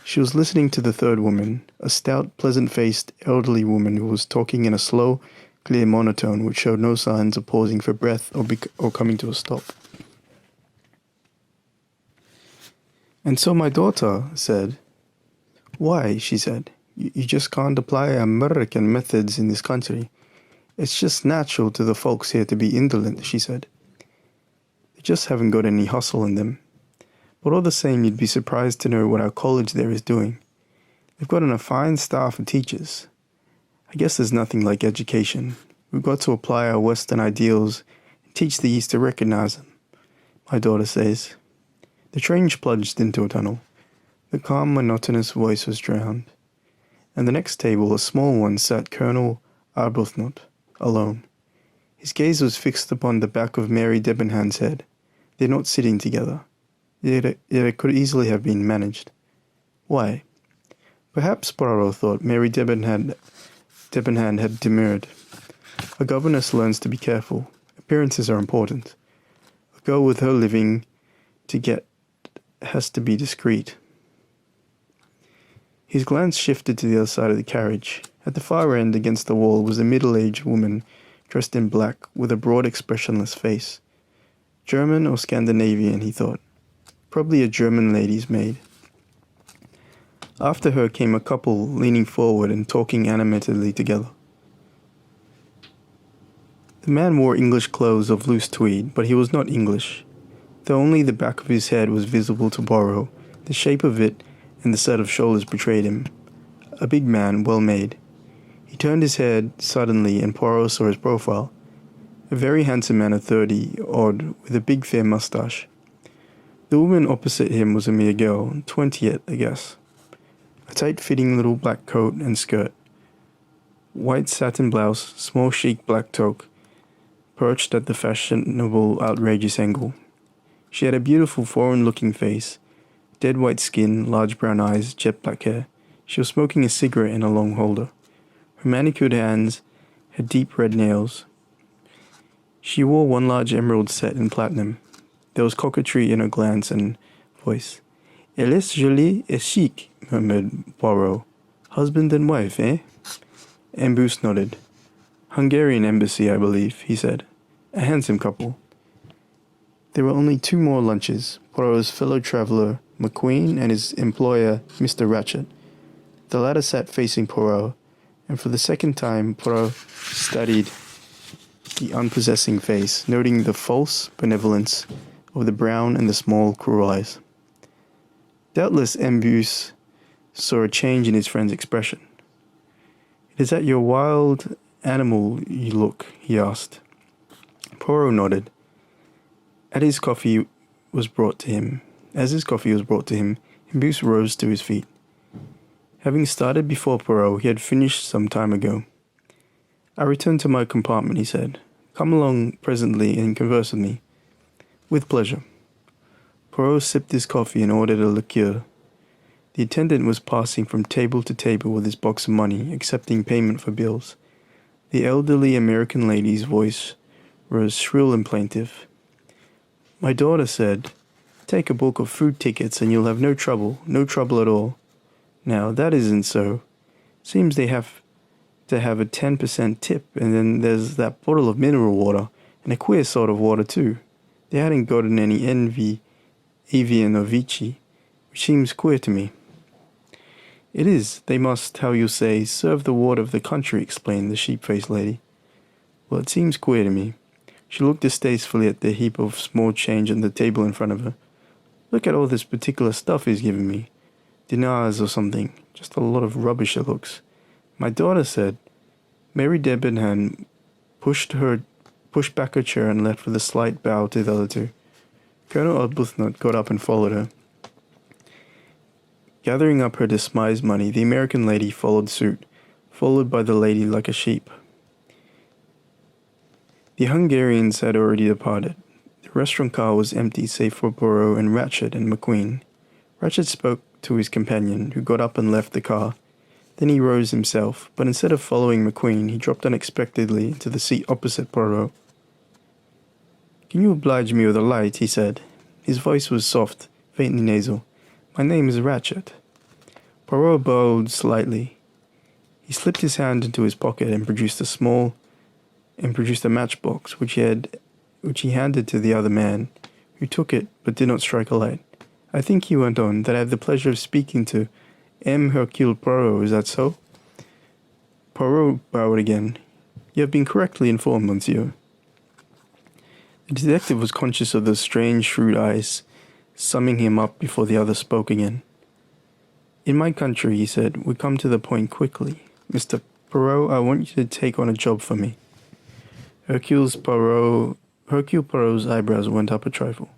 She was listening to the third woman, a stout, pleasant-faced, elderly woman who was talking in a slow, clear monotone which showed no signs of pausing for breath or coming to a stop. "And so my daughter said..." "Why," she said, you just can't apply American methods in this country. It's just natural to the folks here to be indolent," she said. "They just haven't got any hustle in them. But all the same, you'd be surprised to know what our college there is doing. They've got a fine staff of teachers. I guess there's nothing like education. We've got to apply our Western ideals and teach the East to recognize them," my daughter says. The train plunged into a tunnel. The calm, monotonous voice was drowned. At the next table, a small one, sat Colonel Arbuthnot, alone. His gaze was fixed upon the back of Mary Debenham's head. They were not sitting together. Yet it could easily have been managed. Why? Perhaps, Poirot thought, Mary Debenham had demurred. A governess learns to be careful. Appearances are important. A girl with her living to get has to be discreet. His glance shifted to the other side of the carriage. At the far end, against the wall, was a middle-aged woman dressed in black, with a broad, expressionless face. German or Scandinavian, he thought. Probably a German lady's maid. After her came a couple leaning forward and talking animatedly together. The man wore English clothes of loose tweed, but he was not English. Though only the back of his head was visible to Poirot, the shape of it and the set of shoulders betrayed him. A big man, well made. He turned his head suddenly and Poirot saw his profile. A very handsome man of 30-odd, with a big fair moustache. The woman opposite him was a mere girl, 20 yet, I guess. A tight-fitting little black coat and skirt. White satin blouse, small chic black toque, perched at the fashionable outrageous angle. She had a beautiful foreign-looking face, dead white skin, large brown eyes, jet black hair. She was smoking a cigarette in a long holder. Her manicured hands had deep red nails. She wore one large emerald set in platinum. There was coquetry in her glance and voice. "Elle est jolie et chic," murmured Poirot. "Husband and wife, eh?" Embus nodded. "Hungarian embassy, I believe," he said. "A handsome couple." There were only two more lunches, Poirot's fellow traveller, McQueen, and his employer, Mr. Ratchet. The latter sat facing Poirot, and for the second time Poirot studied the unpossessing face, noting the false benevolence of the brown and the small, cruel eyes. Doubtless Embus saw a change in his friend's expression. "It is at your wild animal you look," he asked. Poirot nodded. As his coffee was brought to him, Embus rose to his feet. Having started before Poirot, he had finished some time ago. "I return to my compartment," he said. "Come along presently and converse with me." "With pleasure." Poirot sipped his coffee and ordered a liqueur. The attendant was passing from table to table with his box of money, accepting payment for bills. The elderly American lady's voice rose shrill and plaintive. "My daughter said, 'Take a book of food tickets and you'll have no trouble at all.' Now, that isn't so. Seems they have to have a 10% tip, and then there's that bottle of mineral water, and a queer sort of water too. They hadn't gotten any Evian or Vichy, which seems queer to me." It is. They must, how you say, serve the ward of the country, explained the sheep-faced lady. Well, it seems queer to me. She looked distastefully at the heap of small change on the table in front of her. Look at all this particular stuff he's given me. Dinars or something. Just a lot of rubbish it looks. My daughter said. Mary Debenham pushed back her chair and left with a slight bow to the other two. Colonel Arbuthnot got up and followed her. Gathering up her despised money, the American lady followed suit, followed by the lady like a sheep. The Hungarians had already departed. The restaurant car was empty save for Poirot and Ratchet and McQueen. Ratchet spoke to his companion, who got up and left the car. Then he rose himself, but instead of following McQueen, he dropped unexpectedly into the seat opposite Poirot. "Can you oblige me with a light?" he said. His voice was soft, faintly nasal. "My name is Ratchet." Poirot bowed slightly. He slipped his hand into his pocket and produced a matchbox, which he handed to the other man, who took it but did not strike a light. "I think," he went on, "that I have the pleasure of speaking to M. Hercule Poirot, is that so?" Poirot bowed again. "You have been correctly informed, monsieur." The detective was conscious of the strange, shrewd eyes, summing him up before the other spoke again. "In my country," he said, "we come to the point quickly. Mr. Poirot, I want you to take on a job for me." Hercule Poirot's eyebrows went up a trifle.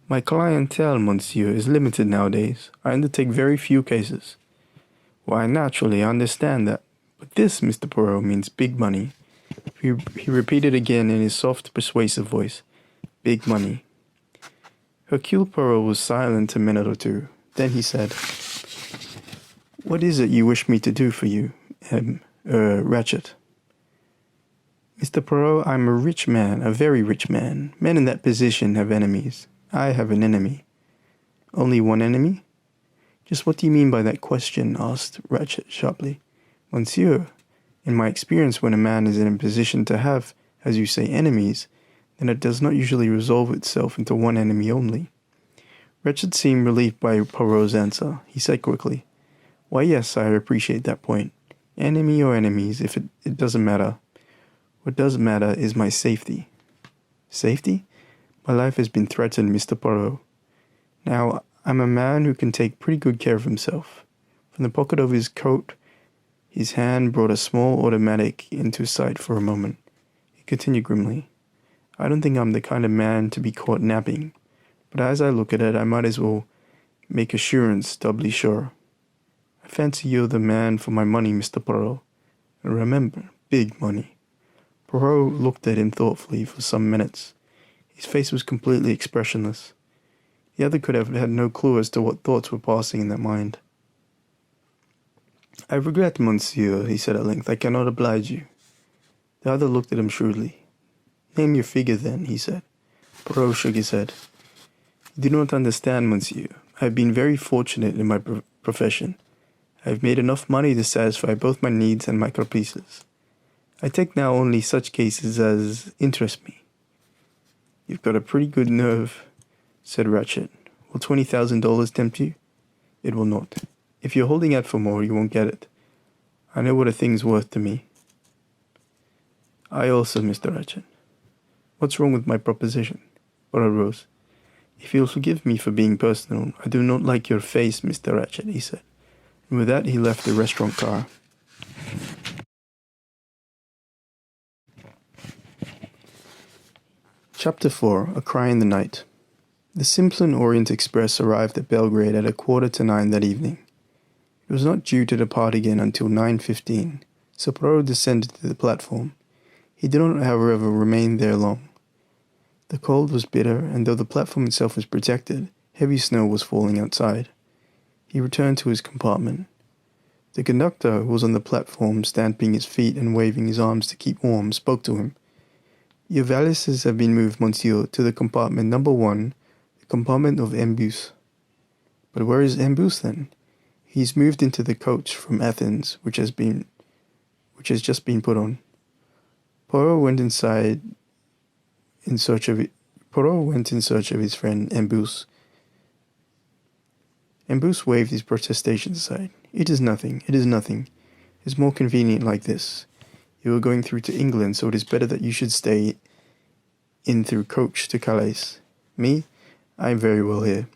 "My clientele, monsieur, is limited nowadays. I undertake very few cases." "Why, naturally, I understand that. But this, Mr. Poirot, means big money." He repeated again in his soft, persuasive voice. "Big money." Hercule Poirot was silent a minute or two. Then he said, "What is it you wish me to do for you, Ratchet?" "Mr. Poirot, I am a rich man, a very rich man. Men in that position have enemies. I have an enemy." "Only one enemy?" "Just what do you mean by that question?" asked Ratchet sharply. "Monsieur, in my experience, when a man is in a position to have, as you say, enemies, then it does not usually resolve itself into one enemy only." Ratchet seemed relieved by Poirot's answer. He said quickly, "Why, yes, I appreciate that point. Enemy or enemies, if it doesn't matter. What does matter is my safety." "Safety? My life has been threatened, Mr. Poirot. Now, I'm a man who can take pretty good care of himself." From the pocket of his coat, his hand brought a small automatic into sight for a moment. He continued grimly, "I don't think I'm the kind of man to be caught napping, but as I look at it, I might as well make assurance doubly sure. I fancy you're the man for my money, Mr. Poirot. And remember, big money." Poirot looked at him thoughtfully for some minutes. His face was completely expressionless. The other could have had no clue as to what thoughts were passing in that mind. "I regret, monsieur," he said at length, "I cannot oblige you." The other looked at him shrewdly. "Name your figure, then," he said. Poirot shook his head. "You do not understand, monsieur. I have been very fortunate in my profession. I have made enough money to satisfy both my needs and my caprices. I take now only such cases as interest me." "You've got a pretty good nerve," said Ratchet. "Will $20,000 tempt you?" "It will not. If you're holding out for more, you won't get it. I know what a thing's worth to me." "I also, Mr. Ratchet." "What's wrong with my proposition?" Poirot rose. "If you'll forgive me for being personal, I do not like your face, Mr. Ratchet," he said. And with that, he left the restaurant car. Chapter 4. A Cry in the Night. The Simplon Orient Express arrived at Belgrade at 8:45 that evening. It was not due to depart again until 9:15, so Poirot descended to the platform. He did not, however, remain there long. The cold was bitter, and though the platform itself was protected, heavy snow was falling outside. He returned to his compartment. The conductor, who was on the platform, stamping his feet and waving his arms to keep warm, spoke to him. "Your valises have been moved, monsieur, to the compartment number 1, the compartment of Embus." "But where is Embus, then?" "He's moved into the coach from Athens, which has just been put on." Poirot went in search of his friend Embus. Embus waved his protestations aside. It is nothing, it is nothing. It's more convenient like this. You are going through to England, so it is better that you should stay in through coach to Calais. Me? I am very well here.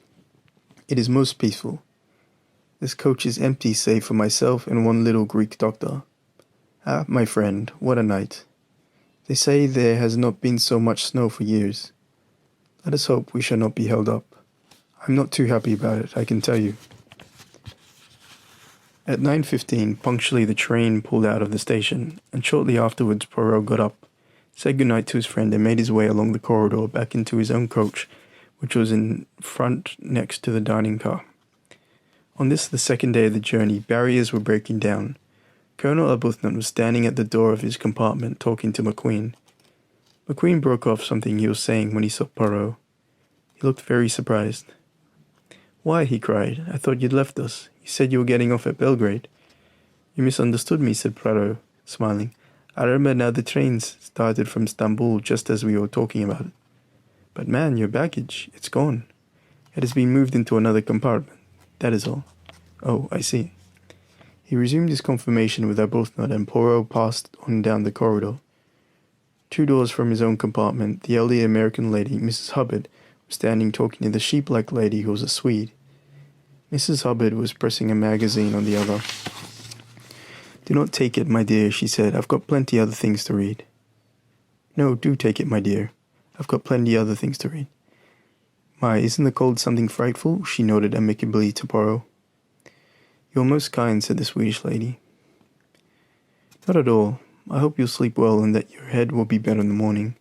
It is most peaceful. This coach is empty save for myself and one little Greek doctor. Ah, my friend, what a night. They say there has not been so much snow for years. Let us hope we shall not be held up. I'm not too happy about it, I can tell you. At 9:15, punctually the train pulled out of the station, and shortly afterwards Poirot got up, said goodnight to his friend, and made his way along the corridor back into his own coach, which was in front next to the dining car. On this, the second day of the journey, barriers were breaking down. Colonel Arbuthnot was standing at the door of his compartment talking to McQueen. McQueen broke off something he was saying when he saw Poirot. He looked very surprised. "Why," he cried, "I thought you'd left us. You said you were getting off at Belgrade." "You misunderstood me," said Poirot, smiling. "I remember now the trains started from Istanbul just as we were talking about it. But man, your baggage, it's gone. It has been moved into another compartment. That is all." "Oh, I see." He resumed his conversation with Arbuthnot, and Poirot passed on down the corridor. 2 doors from his own compartment, the elderly American lady, Mrs. Hubbard, was standing talking to the sheep-like lady who was a Swede. Mrs. Hubbard was pressing a magazine on the other. "Do not take it, my dear," she said. "I've got plenty other things to read." "No, do take it, my dear. I've got plenty other things to read." "My, isn't the cold something frightful?" she nodded amicably to Poirot. "You're most kind," said the Swedish lady. "Not at all. I hope you'll sleep well and that your head will be better in the morning.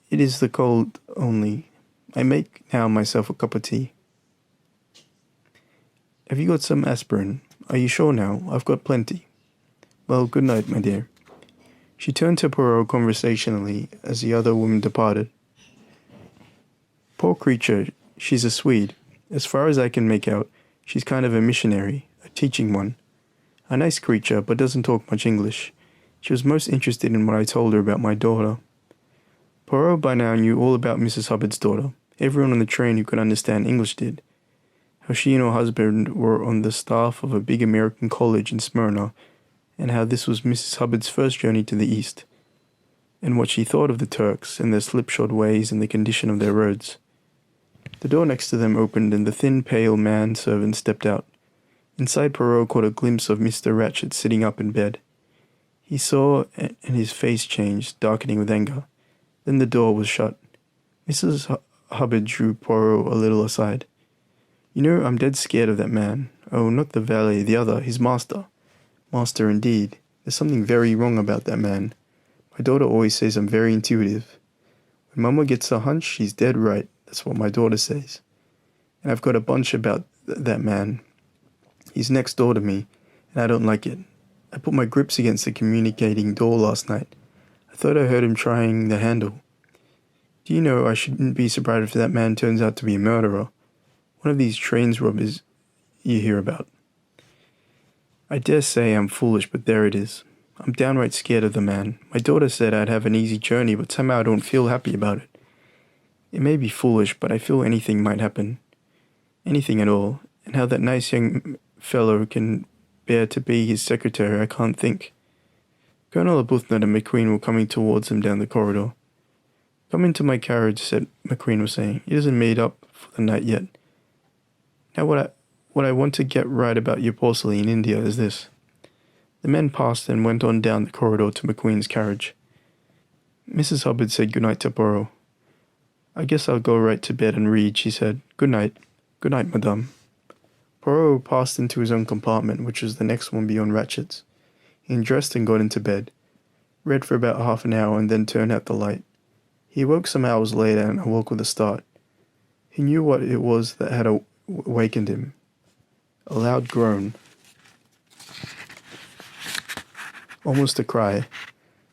It is the cold only. I make now myself a cup of tea." "Have you got some aspirin? Are you sure now? I've got plenty." "Well, good night, my dear." She turned to Poirot conversationally as the other woman departed. "Poor creature, she's a Swede. As far as I can make out, she's kind of a missionary, a teaching one. A nice creature, but doesn't talk much English. She was most interested in what I told her about my daughter." Poirot by now knew all about Mrs. Hubbard's daughter. Everyone on the train who could understand English did. How she and her husband were on the staff of a big American college in Smyrna, and how this was Mrs. Hubbard's first journey to the East, and what she thought of the Turks and their slipshod ways and the condition of their roads. The door next to them opened, and the thin, pale man-servant stepped out. Inside, Poirot caught a glimpse of Mr. Ratchett sitting up in bed. He saw, and his face changed, darkening with anger. Then the door was shut. Mrs. Hubbard drew Poirot a little aside. "You know, I'm dead scared of that man. Oh, not the valet, the other, his master. Master indeed. There's something very wrong about that man. My daughter always says I'm very intuitive. When Mama gets a hunch, she's dead right. That's what my daughter says. And I've got a bunch about that man. He's next door to me, and I don't like it. I put my grips against the communicating door last night. I thought I heard him trying the handle. Do you know, I shouldn't be surprised if that man turns out to be a murderer. One of these trains robbers you hear about. I dare say I'm foolish, but there it is. I'm downright scared of the man. My daughter said I'd have an easy journey, but somehow I don't feel happy about it. It may be foolish, but I feel anything might happen. Anything at all. And how that nice young fellow can bear to be his secretary, I can't think." Colonel Arbuthnot and McQueen were coming towards him down the corridor. "Come into my carriage," said McQueen was saying. "It isn't made up for the night yet. Now what I want to get right about your porcelain in India is this." The men passed and went on down the corridor to McQueen's carriage. Mrs. Hubbard said goodnight to Poirot. "I guess I'll go right to bed and read," she said. "Good night. Good night, madame." Poirot passed into his own compartment, which was the next one beyond Ratchett's. He undressed and got into bed, read for about half an hour, and then turned out the light. He awoke some hours later and awoke with a start. He knew what it was that had awakened him. A loud groan. Almost a cry.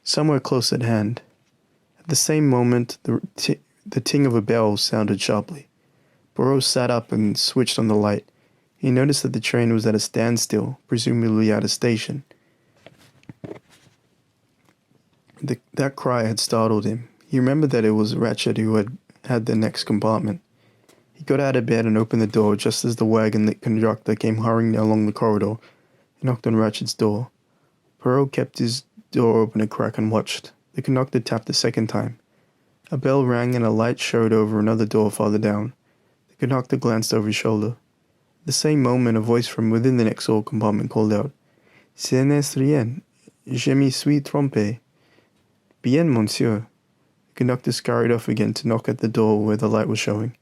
Somewhere close at hand. At the same moment, the ting of a bell sounded sharply. Poirot sat up and switched on the light. He noticed that the train was at a standstill, presumably at a station. That cry had startled him. He remembered that it was Ratchett who had the next compartment. He got out of bed and opened the door just as the wagon-lit conductor came hurrying along the corridor. He knocked on Ratchet's door. Poirot kept his door open a crack and watched. The conductor tapped a second time. A bell rang and a light showed over another door farther down. The conductor glanced over his shoulder. At the same moment, a voice from within the next door compartment called out, "Ce n'est rien. Je m'y suis trompé." "Bien, monsieur." The conductor scurried off again to knock at the door where the light was showing.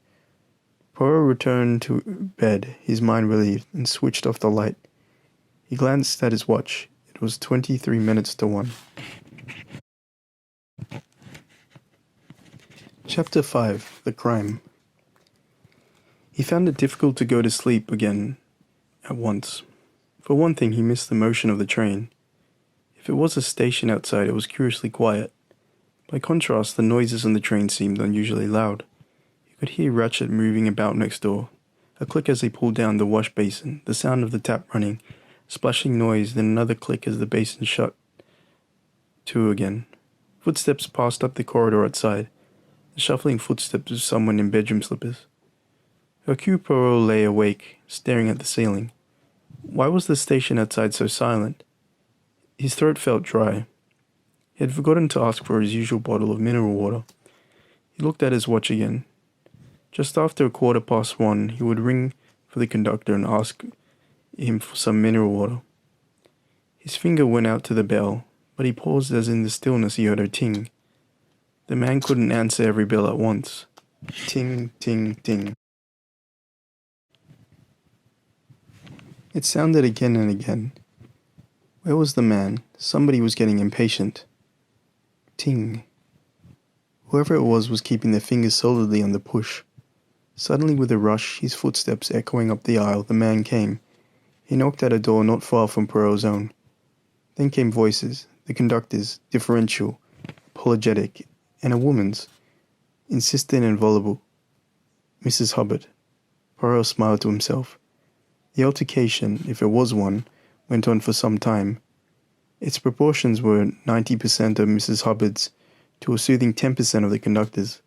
Poirot returned to bed, his mind relieved, and switched off the light. He glanced at his watch. It was 23 minutes to 1. Chapter 5. The Crime. He found it difficult to go to sleep again at once. For one thing, he missed the motion of the train. If it was a station outside, it was curiously quiet. By contrast, the noises on the train seemed unusually loud. You could hear Ratchet moving about next door, a click as he pulled down the wash basin, the sound of the tap running, splashing noise, then another click as the basin shut to again. Footsteps passed up the corridor outside, the shuffling footsteps of someone in bedroom slippers. Hercule Poirot lay awake, staring at the ceiling. Why was the station outside so silent? His throat felt dry. He had forgotten to ask for his usual bottle of mineral water. He looked at his watch again. Just after 1:15, he would ring for the conductor and ask him for some mineral water. His finger went out to the bell, but he paused as in the stillness he heard a ting. The man couldn't answer every bell at once. Ting, ting, ting. It sounded again and again. Where was the man? Somebody was getting impatient. Ting. Whoever it was keeping their fingers solidly on the push. Suddenly, with a rush, his footsteps echoing up the aisle, the man came. He knocked at a door not far from Poirot's own. Then came voices, the conductor's, differential, apologetic, and a woman's, insistent and voluble. Mrs. Hubbard. Poirot smiled to himself. The altercation, if it was one, went on for some time. Its proportions were 90% of Mrs. Hubbard's to a soothing 10% of the conductor's.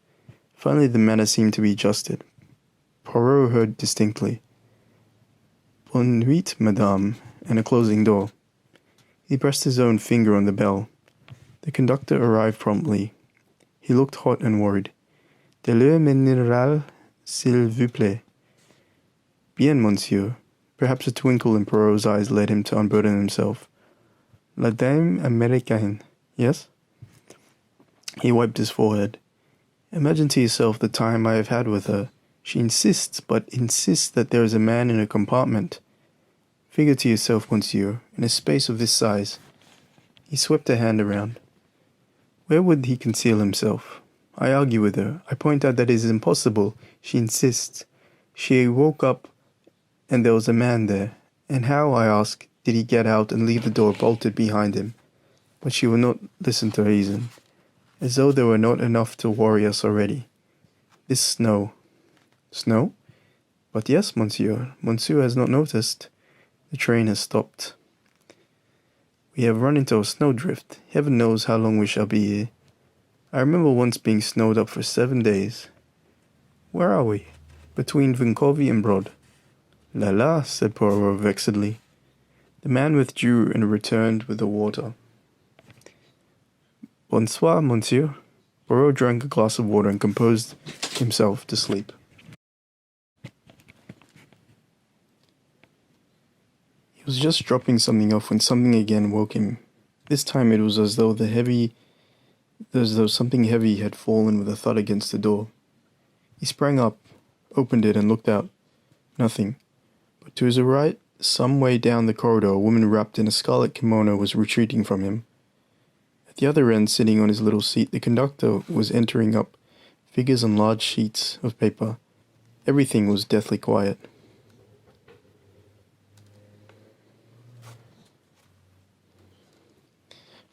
Finally, the matter seemed to be adjusted. Poirot heard distinctly, "Bonne nuit, madame," and a closing door. He pressed his own finger on the bell. The conductor arrived promptly. He looked hot and worried. "De l'eau minérale, s'il vous plaît." "Bien, monsieur." Perhaps a twinkle in Poirot's eyes led him to unburden himself. "La dame américaine, yes?" He wiped his forehead. "Imagine to yourself the time I have had with her. She insists that there is a man in her compartment. Figure to yourself, monsieur, in a space of this size." He swept a hand around. "Where would he conceal himself? I argue with her. I point out that it is impossible. She insists. She woke up and there was a man there. And how, I ask, did he get out and leave the door bolted behind him? But she will not listen to reason. As though there were not enough to worry us already. This snow." "Snow? But yes, monsieur. Monsieur has not noticed. The train has stopped. We have run into a snowdrift. Heaven knows how long we shall be here. I remember once being snowed up for 7 days. Where are we? Between Vinkovy and Brod." "La la," said Poirot vexedly. The man withdrew and returned with the water. "Bonsoir, monsieur." Poirot drank a glass of water and composed himself to sleep. He was just dropping something off when something again woke him. This time it was as though something heavy had fallen with a thud against the door. He sprang up, opened it, and looked out. Nothing. But to his right, some way down the corridor, a woman wrapped in a scarlet kimono was retreating from him. At the other end, sitting on his little seat, the conductor was entering up figures on large sheets of paper. Everything was deathly quiet.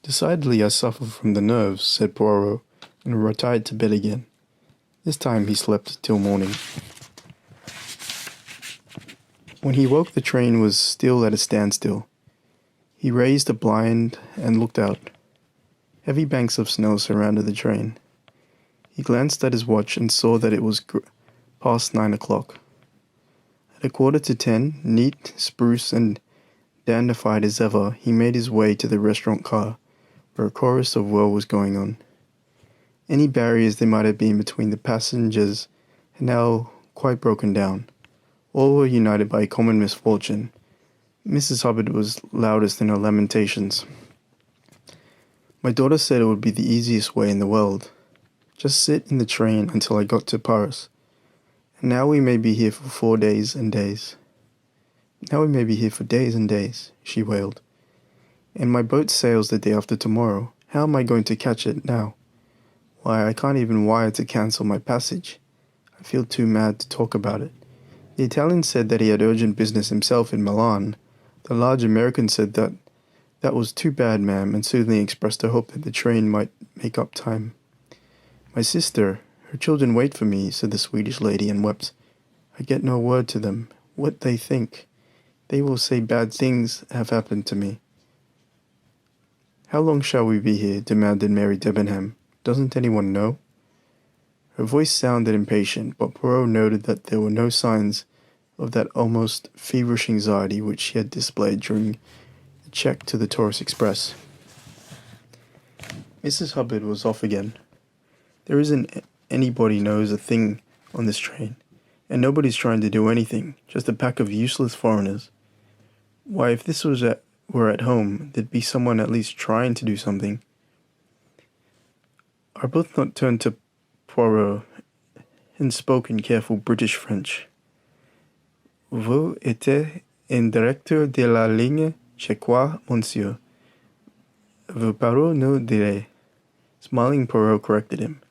"Decidedly I suffer from the nerves," said Poirot, and retired to bed again. This time he slept till morning. When he woke, the train was still at a standstill. He raised a blind and looked out. Heavy banks of snow surrounded the train. He glanced at his watch and saw that it was past 9 o'clock. At 10:15, neat, spruce, and dandified as ever, he made his way to the restaurant car, where a chorus of woe was going on. Any barriers there might have been between the passengers had now quite broken down. All were united by a common misfortune. Mrs. Hubbard was loudest in her lamentations. My daughter said it would be the easiest way in the world. Just sit in the train until I got to Paris. And now we may be here for 4 days and days. Now we may be here for days and days, she wailed. And my boat sails the day after tomorrow. How am I going to catch it now? Why, I can't even wire to cancel my passage. I feel too mad to talk about it. The Italian said that he had urgent business himself in Milan. The large American said that was too bad, ma'am, and soothingly expressed a hope that the train might make up time. My sister, her children wait for me, said the Swedish lady, and wept. I get no word to them. What they think. They will say bad things have happened to me. How long shall we be here? Demanded Mary Debenham. Doesn't anyone know? Her voice sounded impatient, but Poirot noted that there were no signs of that almost feverish anxiety which she had displayed during the check to the Tourist Express. Mrs. Hubbard was off again. There isn't anybody knows a thing on this train, and nobody's trying to do anything, just a pack of useless foreigners. Why, if this were at home, there'd be someone at least trying to do something. Arbuthnot turned to Poirot and spoke in careful British French. Vous êtes un directeur de la ligne, je crois, monsieur. Vos paroles nous direz. Smiling, Poirot corrected him.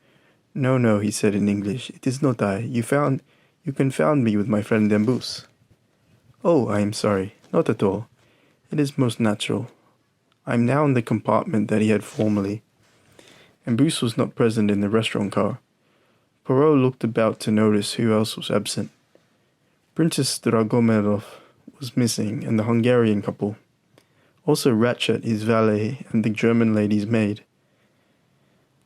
No, he said in English. It is not I. You confound me with my friend Dembus. Oh, I am sorry. Not at all. It is most natural. I am now in the compartment that he had formerly. Dembus was not present in the restaurant car. Poirot looked about to notice who else was absent. Princess Dragomerov was missing, and the Hungarian couple. Also Ratchet, his valet, and the German lady's maid.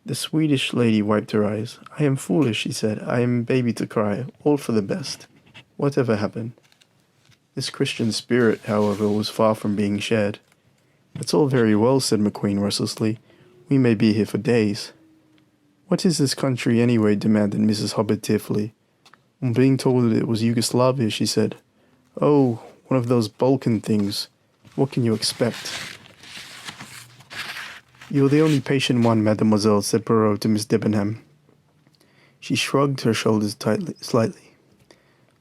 The Swedish lady wiped her eyes. I am foolish, she said. I am a baby to cry. All for the best. Whatever happened? This Christian spirit, however, was far from being shared. That's all very well, said McQueen restlessly. We may be here for days. What is this country anyway? Demanded Mrs. Hubbard tearfully. On being told that it was Yugoslavia, she said, Oh, one of those Balkan things. What can you expect? You're the only patient one, mademoiselle, said Poirot to Miss Debenham. She shrugged her shoulders slightly.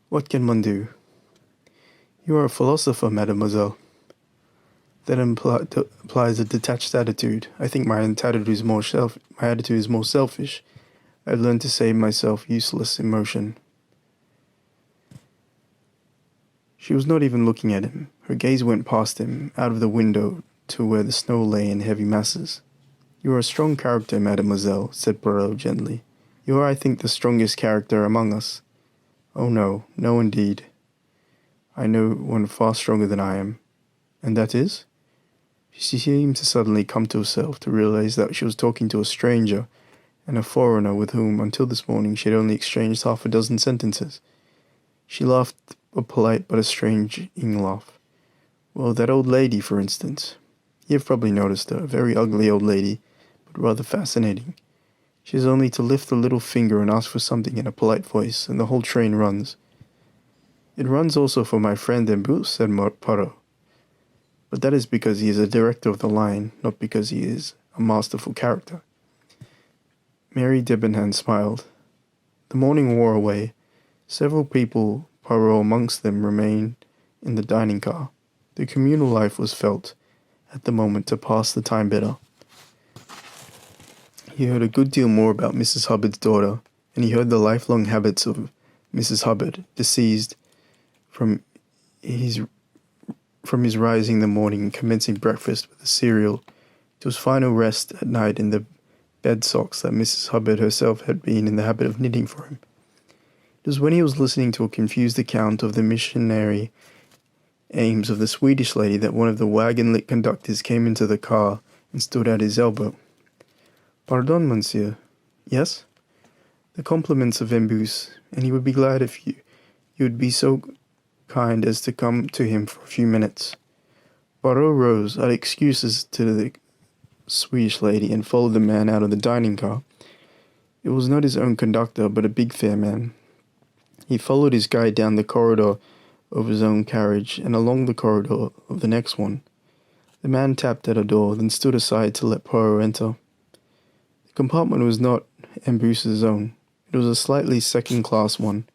What can one do? You are a philosopher, mademoiselle. That implies a detached attitude. I think my attitude is more selfish. I've learned to save myself useless emotion. She was not even looking at him. Her gaze went past him, out of the window, to where the snow lay in heavy masses. You are a strong character, mademoiselle, said Poirot gently. You are, I think, the strongest character among us. Oh, no indeed. I know one far stronger than I am. And that is? She seemed to suddenly come to herself, to realize that she was talking to a stranger, and a foreigner with whom, until this morning, she had only exchanged half a dozen sentences. She laughed, a polite but a strange laugh. Well, that old lady, for instance. You've probably noticed her, a very ugly old lady, but rather fascinating. She has only to lift a little finger and ask for something in a polite voice, and the whole train runs. It runs also for my friend Dembus, said Poirot. But that is because he is a director of the line, not because he is a masterful character. Mary Debenham smiled. The morning wore away. Several people, Poirot amongst them, remained in the dining car. The communal life was felt, at the moment, to pass the time better. He heard a good deal more about Mrs. Hubbard's daughter, and he heard the lifelong habits of Mrs. Hubbard, deceased from his rising in the morning and commencing breakfast with a cereal, to his final rest at night in the bed socks that Mrs. Hubbard herself had been in the habit of knitting for him. It was when he was listening to a confused account of the missionary aims of the Swedish lady that one of the wagon-lit conductors came into the car and stood at his elbow. Pardon, monsieur. Yes? The compliments of Embus, and he would be glad if you would be so kind as to come to him for a few minutes. Poirot rose, added excuses to the Swedish lady, and followed the man out of the dining car. It was not his own conductor, but a big fair man. He followed his guide down the corridor of his own carriage and along the corridor of the next one. The man tapped at a door, then stood aside to let Poirot enter. The compartment was not Embus's own. It was a slightly second-class one,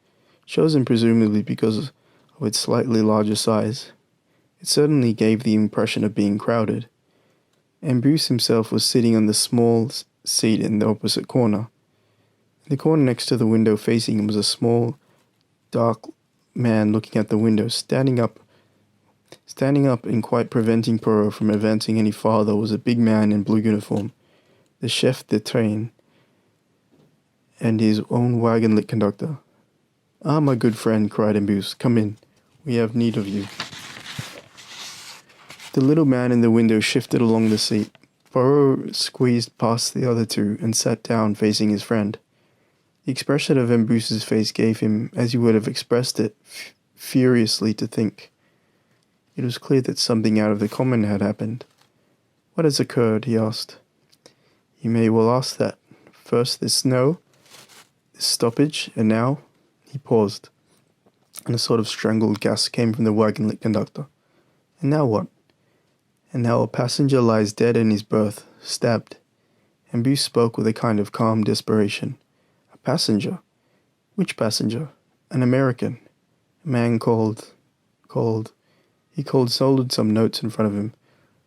chosen presumably because of its slightly larger size. It certainly gave the impression of being crowded. Embus himself was sitting on the small seat in the opposite corner. In the corner next to the window facing him was a small, dark man looking at the window. Standing up and quite preventing Poirot from advancing any farther was a big man in blue uniform, the chef de train, and his own wagon-lit conductor. "Ah, my good friend," cried Embus, "come in. We have need of you." The little man in the window shifted along the seat. Poirot squeezed past the other two and sat down facing his friend. The expression of Embus's face gave him, as he would have expressed it, furiously to think. It was clear that something out of the common had happened. "What has occurred?" he asked. "You may well ask that. First this snow, this stoppage, and now—" He paused, and a sort of strangled gasp came from the wagon-lit conductor. "And now what?" "And now a passenger lies dead in his berth, stabbed." Embus spoke with a kind of calm desperation. "A passenger? Which passenger?" "An American. A man called... He soldiered some notes in front of him.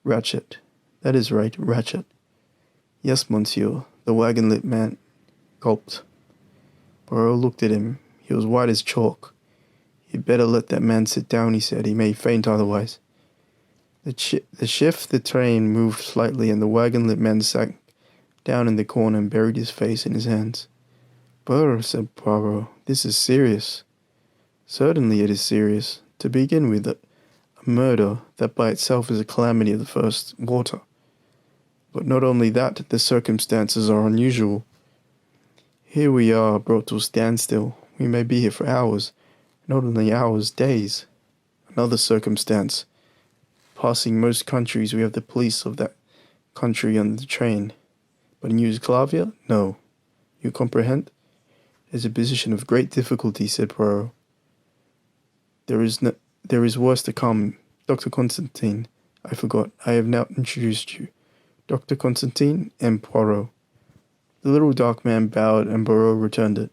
Ratchet. That is right, Ratchet." "Yes, monsieur," the wagon-lit man gulped. Poirot looked at him. He was white as chalk. "You'd better let that man sit down," he said. "He may faint otherwise." The chef de train moved slightly, and the wagon-lit man sank down in the corner and buried his face in his hands. "Brr," said Poirot, "this is serious." "Certainly it is serious. To begin with, a murder, that by itself is a calamity of the first water. But not only that, the circumstances are unusual. Here we are, brought to a standstill. We may be here for hours, not only hours, days. Another circumstance. Passing most countries, we have the police of that country on the train. But in Yugoslavia, no. You comprehend? It is a position of great difficulty," said Poirot. There is worse to come. Dr. Constantine, I forgot. I have now introduced you. Dr. Constantine and Poirot." The little dark man bowed, and Poirot returned it.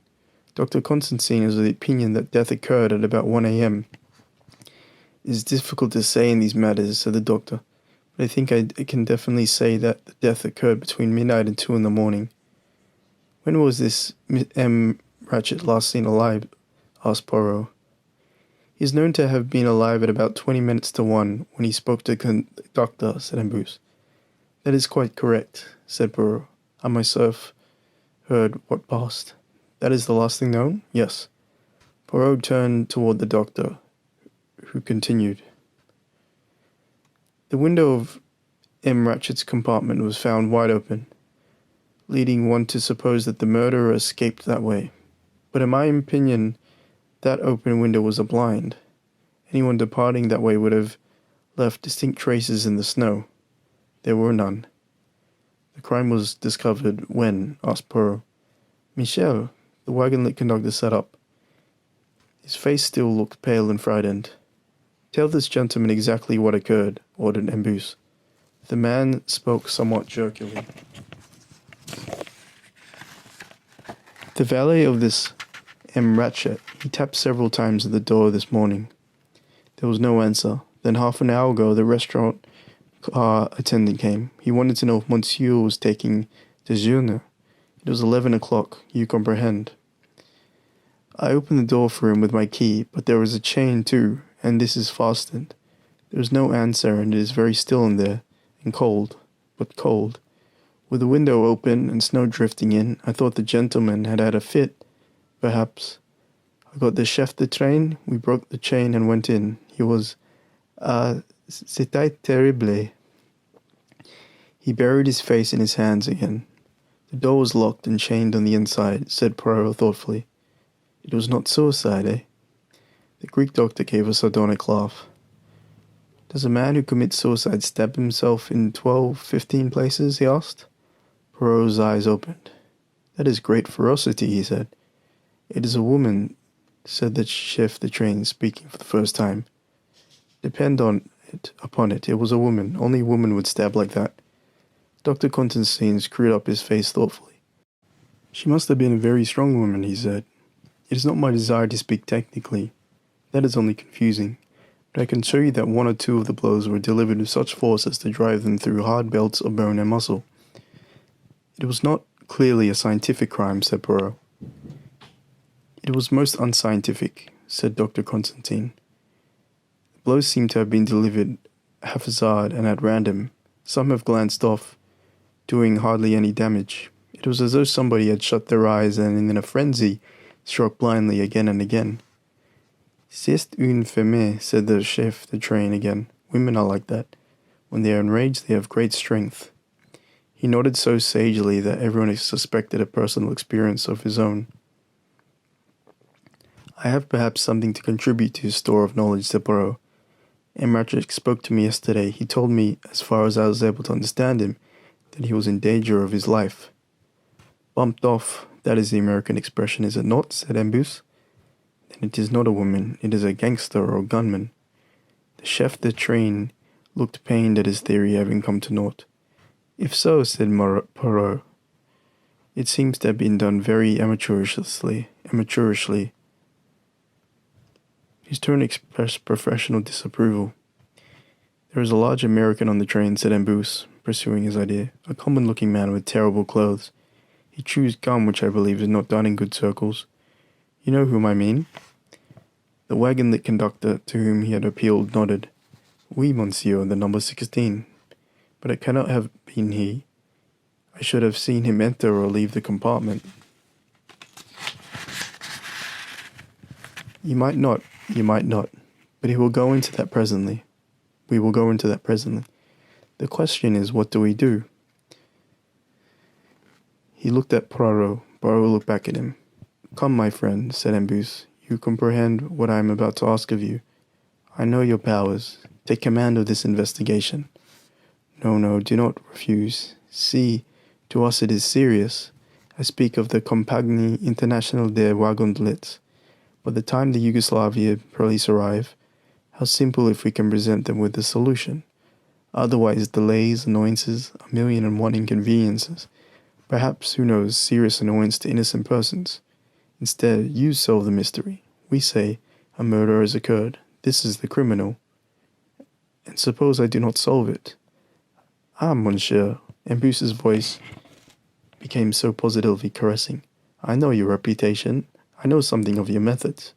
Dr. Constantine is of the opinion that death occurred at about 1 a.m. "It is difficult to say in these matters," said the doctor, "but I think I can definitely say that the death occurred between midnight and 2 in the morning." "When was this M. Ratchet last seen alive?" asked Poirot. "He is known to have been alive at about 20 minutes to 1 when he spoke to the doctor," said Embus. "That is quite correct," said Poirot. "I myself heard what passed." "That is the last thing known?" "Yes." Poirot turned toward the doctor, who continued. "The window of M. Ratchet's compartment was found wide open, leading one to suppose that the murderer escaped that way. But in my opinion, that open window was a blind. Anyone departing that way would have left distinct traces in the snow. There were none." "The crime was discovered when?" asked Poirot. "Michel," the wagon-lit conductor sat up. His face still looked pale and frightened. "Tell this gentleman exactly what occurred," ordered Embus. The man spoke somewhat jerkily. "The valet of this M. Ratchet, he tapped several times at the door this morning. There was no answer. Then half an hour ago the restaurant car attendant came. He wanted to know if monsieur was taking déjeuner. It was 11 o'clock, you comprehend. I opened the door for him with my key, but there was a chain too, and this is fastened. There is no answer, and it is very still in there, and cold, but cold. With the window open and snow drifting in, I thought the gentleman had had a fit. Perhaps. I got the chef de train, we broke the chain and went in. He was... c'était terrible." He buried his face in his hands again. The door was locked and chained on the inside, said Poirot thoughtfully. It was not suicide, eh? The Greek doctor gave a sardonic laugh. Does a man who commits suicide stab himself in 12, 15 places, he asked. Poirot's eyes opened. That is great ferocity, he said. It is a woman, said the chef de train, speaking for the first time. Depend upon it, it was a woman. Only a woman would stab like that. Dr. Constantine screwed up his face thoughtfully. She must have been a very strong woman, he said. It is not my desire to speak technically. That is only confusing. But I can show you that one or two of the blows were delivered with such force as to drive them through hard belts of bone and muscle. It was not clearly a scientific crime, said Poirot. It was most unscientific, said Dr. Constantine. The blows seem to have been delivered haphazard and at random. Some have glanced off, doing hardly any damage. It was as though somebody had shut their eyes and, in a frenzy, struck blindly again and again. C'est une femme, said the chef de train again. Women are like that. When they are enraged, they have great strength. He nodded so sagely that everyone suspected a personal experience of his own. I have perhaps something to contribute to his store of knowledge, said Poirot. Emmerich spoke to me yesterday. He told me, as far as I was able to understand him, that he was in danger of his life. Bumped off, that is the American expression, is it not? Said Embus. Then it is not a woman, it is a gangster or gunman. The chef de train looked pained at his theory having come to naught. If so, said Poirot, it seems to have been done very amateurishly. His tone expressed professional disapproval. There is a large American on the train, said Embus, pursuing his idea. A common-looking man with terrible clothes. He chews gum, which I believe is not done in good circles. You know whom I mean? The wagon-lit conductor, to whom he had appealed, nodded. Oui, monsieur, the number 16. But it cannot have been he. I should have seen him enter or leave the compartment. You might not, but he will go into that presently. We will go into that presently. The question is, what do we do? He looked at Poirot. Poirot looked back at him. Come, my friend, said Embus. You comprehend what I am about to ask of you. I know your powers. Take command of this investigation. No, do not refuse. See, to us it is serious. I speak of the Compagnie Internationale des Wagons. By the time the Yugoslavia police arrive, how simple if we can present them with the solution. Otherwise, delays, annoyances, 1,000,001 inconveniences. Perhaps, who knows, serious annoyance to innocent persons. Instead, you solve the mystery. We say, a murder has occurred. This is the criminal. And suppose I do not solve it? Ah, monsieur, Embus's voice became so positively caressing. I know your reputation. I know something of your methods.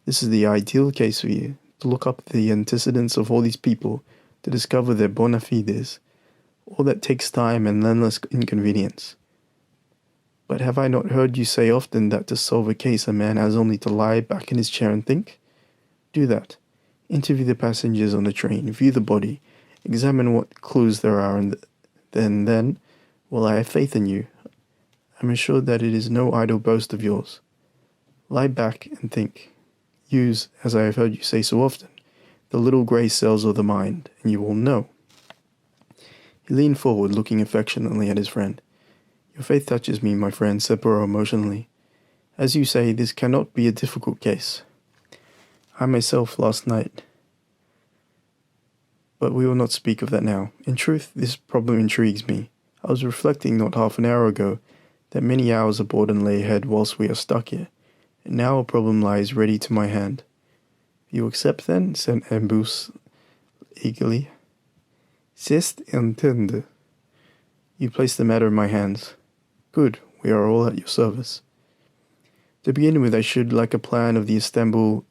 This is the ideal case for you, to look up the antecedents of all these people, to discover their bona fides. All that takes time and endless inconvenience. But have I not heard you say often that to solve a case a man has only to lie back in his chair and think? Do that. Interview the passengers on the train, view the body, examine what clues there are, and then, well, I have faith in you. I am assured that it is no idle boast of yours. Lie back and think. Use, as I have heard you say so often, the little grey cells of the mind, and you will know. He leaned forward, looking affectionately at his friend. Your faith touches me, my friend, said Poirot emotionally. As you say, this cannot be a difficult case. I myself last night. But we will not speak of that now. In truth, this problem intrigues me. I was reflecting not half an hour ago that many hours of boredom lay ahead whilst we are stuck here, and now a problem lies ready to my hand. You accept then? Said Embus eagerly. C'est entendu. You place the matter in my hands. Good, we are all at your service. To begin with, I should like a plan of the Istanbul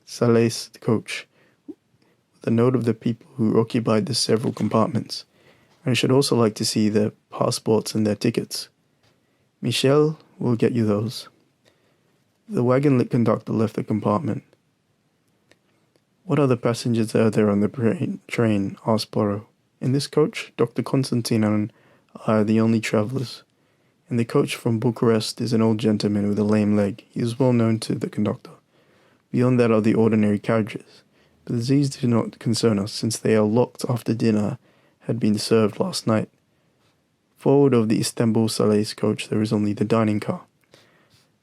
Salés coach, with a note of the people who occupied the several compartments, and I should also like to see their passports and their tickets. Michel will get you those. The wagon-lit conductor left the compartment. What other passengers are there on the train? Asked Poirot. In this coach, Dr. Constantine and I are the only travellers. and the coach from Bucharest is an old gentleman with a lame leg. He is well known to the conductor. Beyond that are the ordinary carriages, but these do not concern us, since they are locked after dinner had been served last night. Forward of the Istanbul Salais coach there is only the dining car.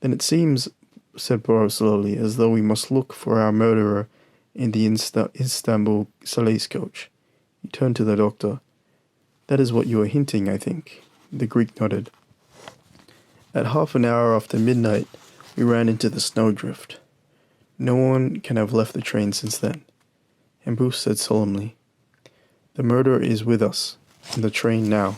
Then it seems, said Poirot slowly, as though we must look for our murderer in the Istanbul Salais coach. He turned to the doctor. That is what you are hinting, I think. The Greek nodded. At half an hour after midnight, we ran into the snowdrift. No one can have left the train since then. And Bruce said solemnly, the murderer is with us, in the train now.